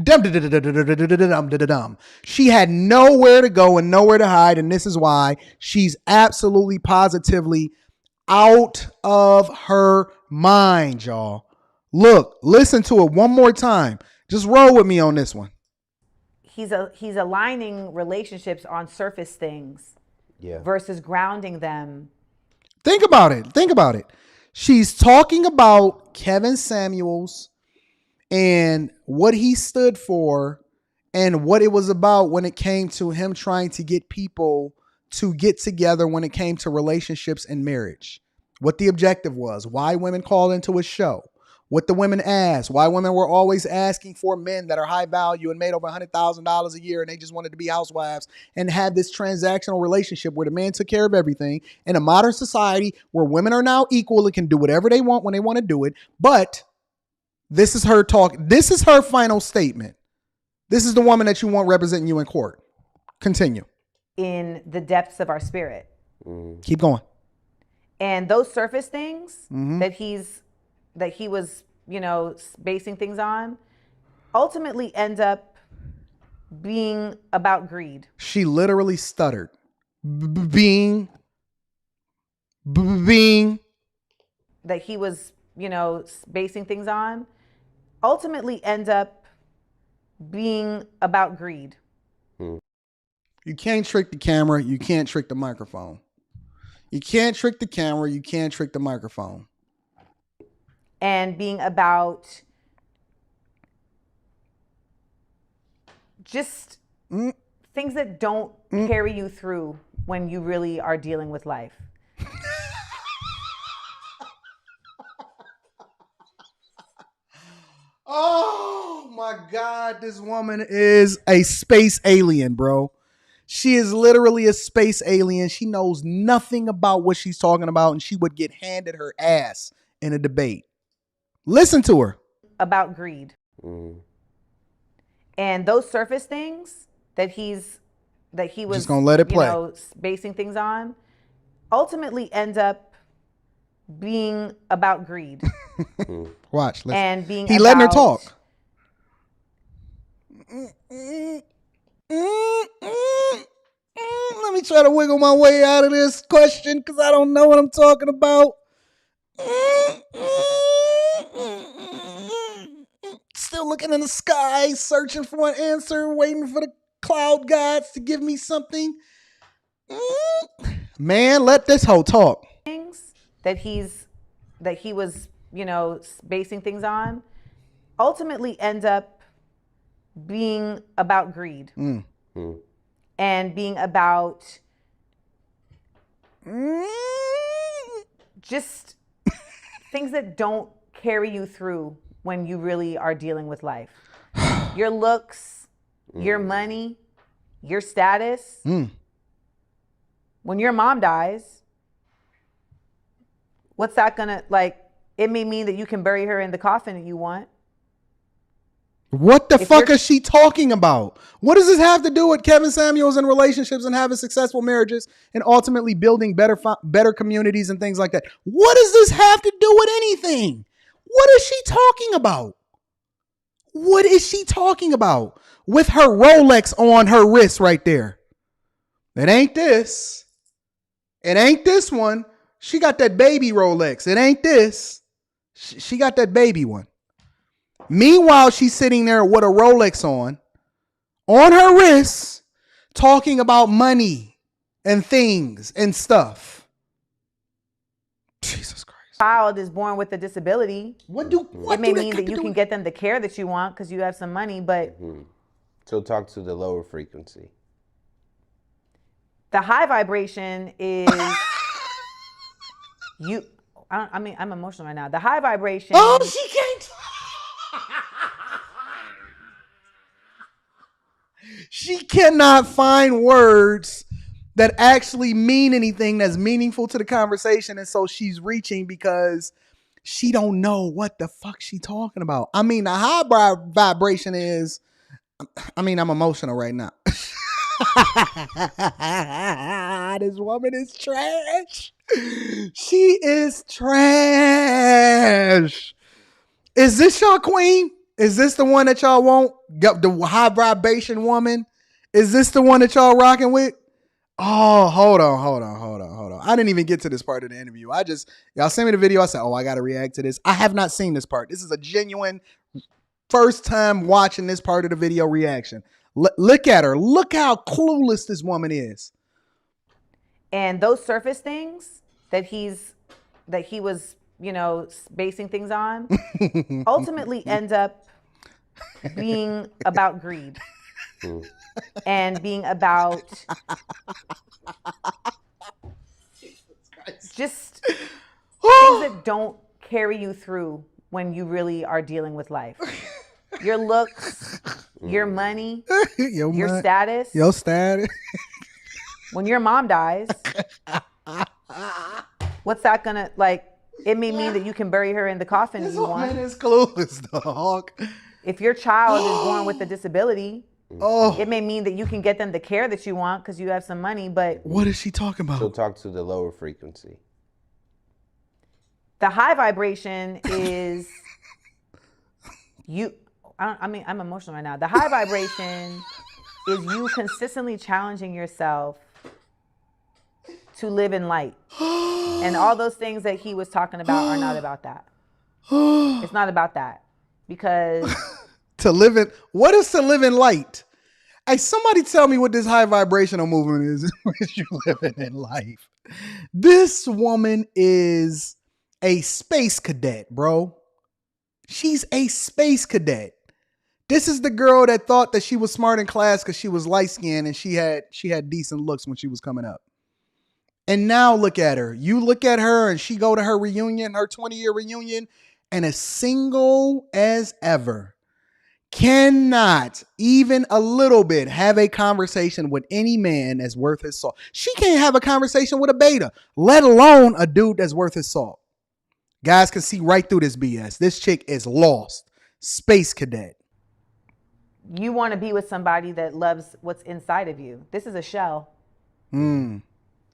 Dumb-da-da-da-da-da-da-da-dum-da-da-dum. She had nowhere to go and nowhere to hide, and this is why she's absolutely positively out of her mind, y'all. Look, listen to it one more time. Just roll with me on this one. He's aligning relationships on surface things versus grounding them. Think about it. Think about it. She's talking about Kevin Samuels and what he stood for and what it was about when it came to him trying to get people to get together when it came to relationships and marriage. What the objective was, why women called into his show, what the women asked, why women were always asking for men that are high value and made over $100,000 a year and they just wanted to be housewives and have this transactional relationship where the man took care of everything. In a modern society where women are now equal and can do whatever they want when they want to do it. But this is her talk. This is her final statement. This is the woman that you want representing you in court. Continue. In the depths of our spirit. Keep going. And those surface things that he was, basing things on, ultimately end up being about greed. She literally stuttered. Being that he was, basing things on, ultimately end up being about greed. You can't trick the camera. You can't trick the microphone. You can't trick the camera. You can't trick the microphone. And being about just things that don't carry you through when you really are dealing with life. Oh my God, this woman is a space alien, bro. She is literally a space alien. She knows nothing about what she's talking about, and she would get handed her ass in a debate. Listen to her. About greed. And those surface things that he was just gonna let it play. Basing things on, ultimately end up being about greed. Watch, listen. And being he letting her talk. Let me try to wiggle my way out of this question because I don't know what I'm talking about. Still looking in the sky, searching for an answer, waiting for the cloud gods to give me something. Man, let this hoe talk. Things that he was, basing things on, ultimately end up being about greed. And being about just things that don't carry you through when you really are dealing with life. Your looks, your money, your status. When your mom dies, what's that gonna, it may mean that you can bury her in the coffin that you want. What the fuck is she talking about? What does this have to do with Kevin Samuels and relationships and having successful marriages and ultimately building better communities and things like that? What does this have to do with anything? What is she talking about? What is she talking about with her Rolex on her wrist right there? It ain't this. It ain't this one. She got that baby Rolex. It ain't this. She got that baby one. Meanwhile, she's sitting there with a Rolex on her wrist, talking about money and things and stuff. Jesus Christ. Child is born with a disability. It may mean that you can get them the care that you want because you have some money, but So talk to the lower frequency. The high vibration is I'm emotional right now. The high vibration. Oh, she can't. She cannot find words that actually mean anything that's meaningful to the conversation. And so she's reaching because she don't know what the fuck she talking about. I mean, the high vibration is, I'm emotional right now. This woman is trash. She is trash. Is this your queen? Is this the one that y'all want? The high vibration woman? Is this the one that y'all rocking with? Oh, hold on. I didn't even get to this part of the interview. Y'all sent me the video. I said, I got to react to this. I have not seen this part. This is a genuine first time watching this part of the video reaction. Look at her. Look how clueless this woman is. And those surface things that he was, basing things on ultimately ends up being about greed and being about just things that don't carry you through when you really are dealing with life. Your looks, your money, your status. Your status. When your mom dies, what's that gonna, like, it may mean that you can bury her in the coffin if you want. This man is clueless, dog. If your child is born with a disability, it may mean that you can get them the care that you want because you have some money, but... What is she talking about? She'll talk to the lower frequency. The high vibration is I'm emotional right now. The high vibration is you consistently challenging yourself to live in light. And all those things that he was talking about are not about that. It's not about that. Because what is to live in light? Hey, somebody tell me what this high vibrational movement is. You living in life. This woman is a space cadet, bro. She's a space cadet. This is the girl that thought that she was smart in class because she was light skinned and she had decent looks when she was coming up. And now look at her. You look at her and she go to her reunion, her 20-year reunion, and as single as ever. Cannot even a little bit have a conversation with any man that's worth his salt. She can't have a conversation with a beta, let alone a dude that's worth his salt. Guys can see right through this BS. This chick is lost. Space cadet. You want to be with somebody that loves what's inside of you. This is a shell.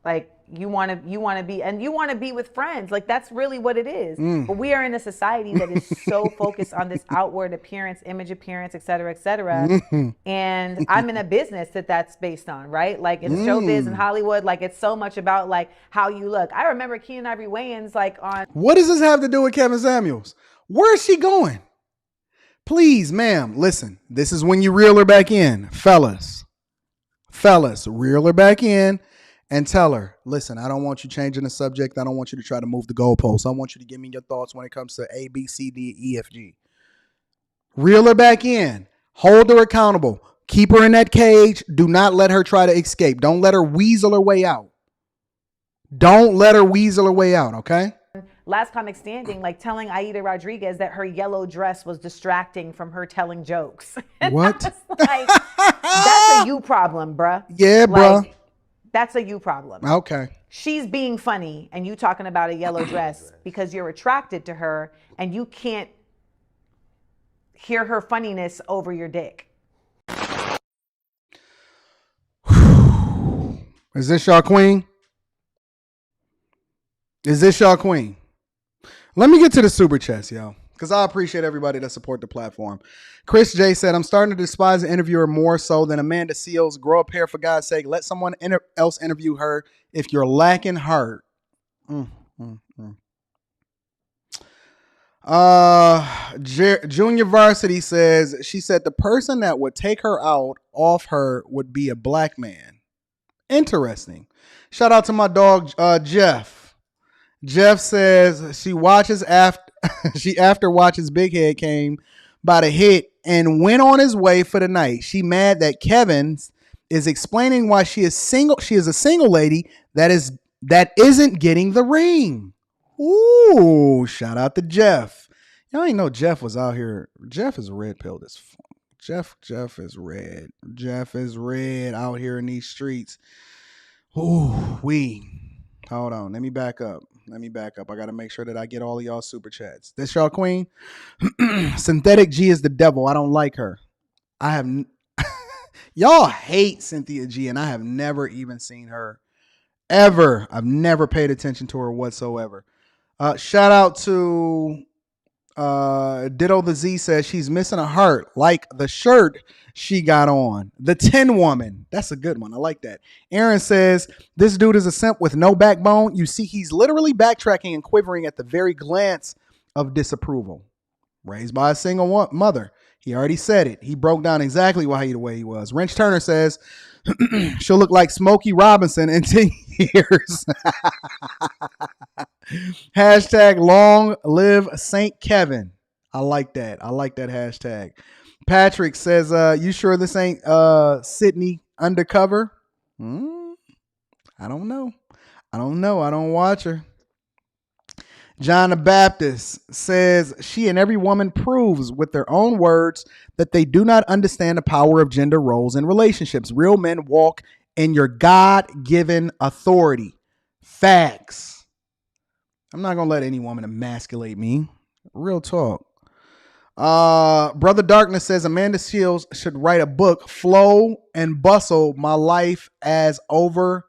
Like you want to be, and you want to be with friends. Like that's really what it is. But we are in a society that is so focused on this outward appearance, image appearance, et cetera, et cetera. And I'm in a business that's based on, right? Like it's showbiz and Hollywood. Like it's so much about like how you look. I remember Keenen Ivory Wayans like on. What does this have to do with Kevin Samuels? Where is she going? Please, ma'am, listen. This is when you reel her back in. Fellas, reel her back in. And tell her, listen, I don't want you changing the subject. I don't want you to try to move the goalposts. I want you to give me your thoughts when it comes to A, B, C, D, E, F, G. Reel her back in. Hold her accountable. Keep her in that cage. Do not let her try to escape. Don't let her weasel her way out. Okay? Last Comic Standing, like telling Aida Rodriguez that her yellow dress was distracting from her telling jokes. What? Like, that's a you problem, bruh. Yeah, bruh. Like, that's a you problem. Okay. She's being funny and you talking about a yellow dress because you're attracted to her and you can't hear her funniness over your dick. Is this y'all queen? Let me get to the super chats, yo, because I appreciate everybody that support the platform. Chris J said, I'm starting to despise the interviewer more so than Amanda Seals. Grow up here, for God's sake. Let someone else interview her if you're lacking heart. Junior Varsity says, she said the person that would take her out off her would be a black man. Interesting. Shout out to my dog, Jeff. Jeff says she watches after watches Big Head came by the hit and went on his way for the night. She mad that Kevin is explaining why she is single. She is a single lady that isn't getting the ring. Ooh, shout out to Jeff. Y'all ain't know Jeff was out here. Jeff is red pilled as fuck. Jeff is red. Jeff is red out here in these streets. Ooh, hold on. Let me back up. I got to make sure that I get all of y'all super chats. This y'all queen? Synthetic G is the devil. I don't like her. Y'all hate Cynthia G, and I have never even seen her ever. I've never paid attention to her whatsoever. Shout out to Ditto the Z says she's missing a heart like the shirt she got on. The Tin Woman. That's a good one. I like that. Aaron says this dude is a simp with no backbone. You see, he's literally backtracking and quivering at the very glance of disapproval. Raised by a single mother. He already said it. He broke down exactly why he the way he was. Wrench Turner says she'll look like Smokey Robinson in 10 years. Hashtag long live Saint Kevin. I like that. I like that hashtag. Patrick says, you sure this ain't Sydney undercover? I don't know. I don't watch her. John the Baptist says she and every woman proves with their own words that they do not understand the power of gender roles in relationships. Real men walk in your God-given authority. Facts. I'm not going to let any woman emasculate me. Real talk. Brother Darkness says Amanda Seales should write a book, Flow and Bustle, My Life as an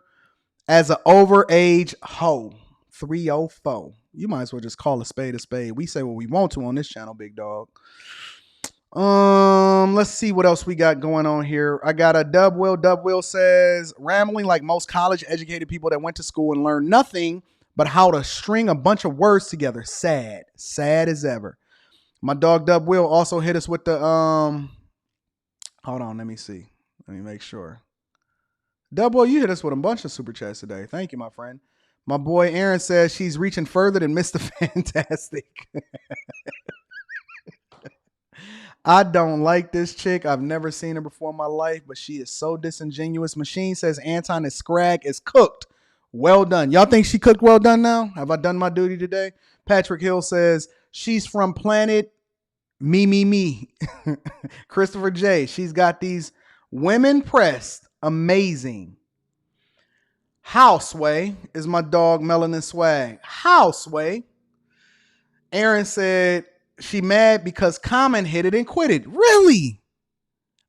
Overage Hoe. 304. You might as well just call a spade a spade. We say what we want to on this channel, big dog. Let's see what else we got going on here. I got a Dub Will says, rambling like most college educated people that went to school and learned nothing but how to string a bunch of words together. Sad as ever. My dog Dub Will also hit us with the hold on, let me see. Let me make sure. Dub Will, you hit us with a bunch of super chats today. Thank you, my friend. My boy Aaron says she's reaching further than Mr. Fantastic. I don't like this chick. I've never seen her before in my life, but she is so disingenuous. Machine says Anton is scrag is cooked. Well done. Y'all think she cooked well done now? Have I done my duty today? Patrick Hill says she's from planet me. Christopher J. She's got these women pressed. Amazing. Houseway is my dog Melanin Swag. Houseway. Aaron said she mad because Common hit it and quit it. Really?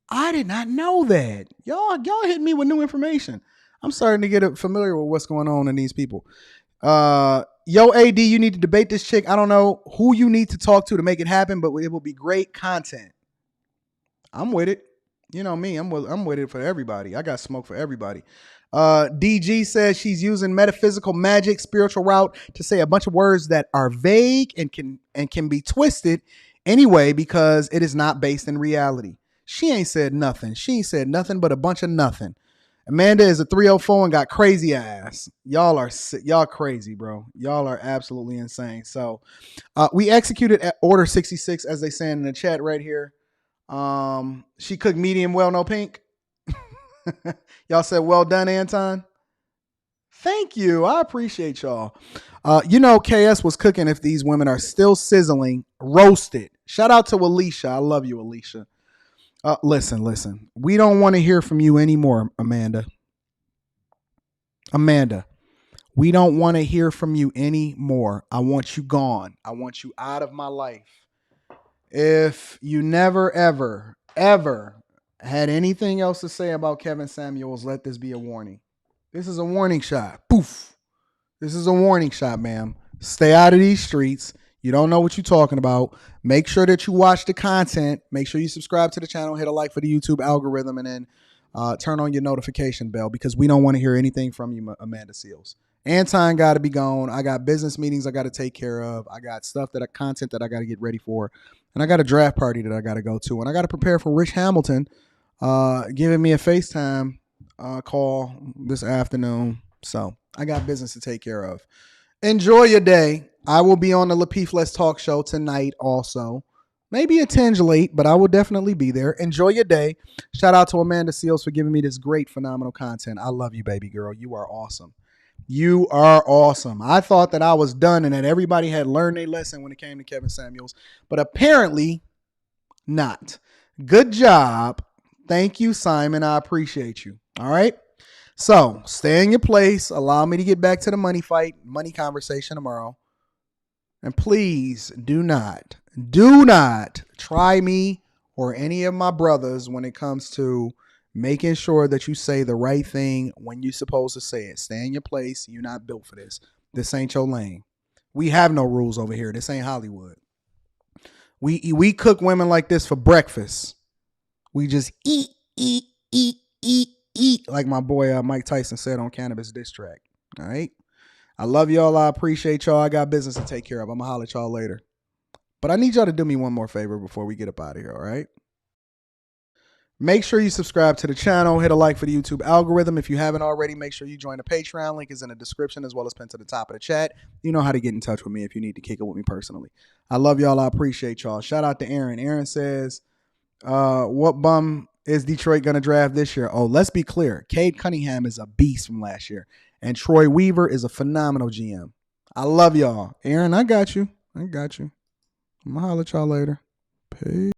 I did not know that. Y'all hit me with new information. I'm starting to get familiar with what's going on in these people. Yo, AD, you need to debate this chick. I don't know who you need to talk to make it happen, but it will be great content. I'm with it. You know me. I'm with it for everybody. I got smoke for everybody. DG says she's using metaphysical magic, spiritual route to say a bunch of words that are vague and can be twisted anyway because it is not based in reality. She ain't said nothing. She ain't said nothing but a bunch of nothing. Amanda is a 304 and got crazy ass. Y'all crazy, bro. Y'all are absolutely insane. So we executed at order 66, as they saying in the chat right here. She cooked medium well, no pink. Y'all said well done, Anton. Thank you. I appreciate y'all. KS was cooking if these women are still sizzling, roasted. Shout out to Alicia. I love you, Alicia. Listen. We don't want to hear from you anymore, Amanda. We don't want to hear from you anymore. I want you gone. I want you out of my life. If you never, ever, ever had anything else to say about Kevin Samuels, let this be a warning. This is a warning shot. Poof. This is a warning shot, ma'am. Stay out of these streets. You don't know what you're talking about. Make sure that you watch the content. Make sure you subscribe to the channel, hit a like for the YouTube algorithm, and then turn on your notification bell because we don't want to hear anything from you, Amanda Seales. Anton got to be gone. I got business meetings I got to take care of. I got content that I got to get ready for. And I got a draft party that I got to go to. And I got to prepare for Rich Hamilton giving me a FaceTime call this afternoon. So I got business to take care of. Enjoy your day. I will be on the Lapeef Let's Talk show tonight also. Maybe a tinge late, but I will definitely be there. Enjoy your day. Shout out to Amanda Seales for giving me this great, phenomenal content. I love you, baby girl. You are awesome. You are awesome. I thought that I was done and that everybody had learned their lesson when it came to Kevin Samuels, but apparently not. Good job. Thank you, Simon. I appreciate you. All right. So stay in your place. Allow me to get back to the money conversation tomorrow. And please do not try me or any of my brothers when it comes to making sure that you say the right thing when you're supposed to say it. Stay in your place. You're not built for this. This ain't your lane. We have no rules over here. This ain't Hollywood. We cook women like this for breakfast. We just eat, like my boy Mike Tyson said on Cannabis Diss Track. All right? I love y'all. I appreciate y'all. I got business to take care of. I'm going to holler at y'all later. But I need y'all to do me one more favor before we get up out of here, all right? Make sure you subscribe to the channel. Hit a like for the YouTube algorithm. If you haven't already, make sure you join the Patreon. Link is in the description as well as pinned to the top of the chat. You know how to get in touch with me if you need to kick it with me personally. I love y'all. I appreciate y'all. Shout out to Aaron. Aaron says, what bum is Detroit going to draft this year? Oh, let's be clear. Cade Cunningham is a beast from last year. And Troy Weaver is a phenomenal GM. I love y'all. Aaron, I got you. I'm going to holler at y'all later. Peace.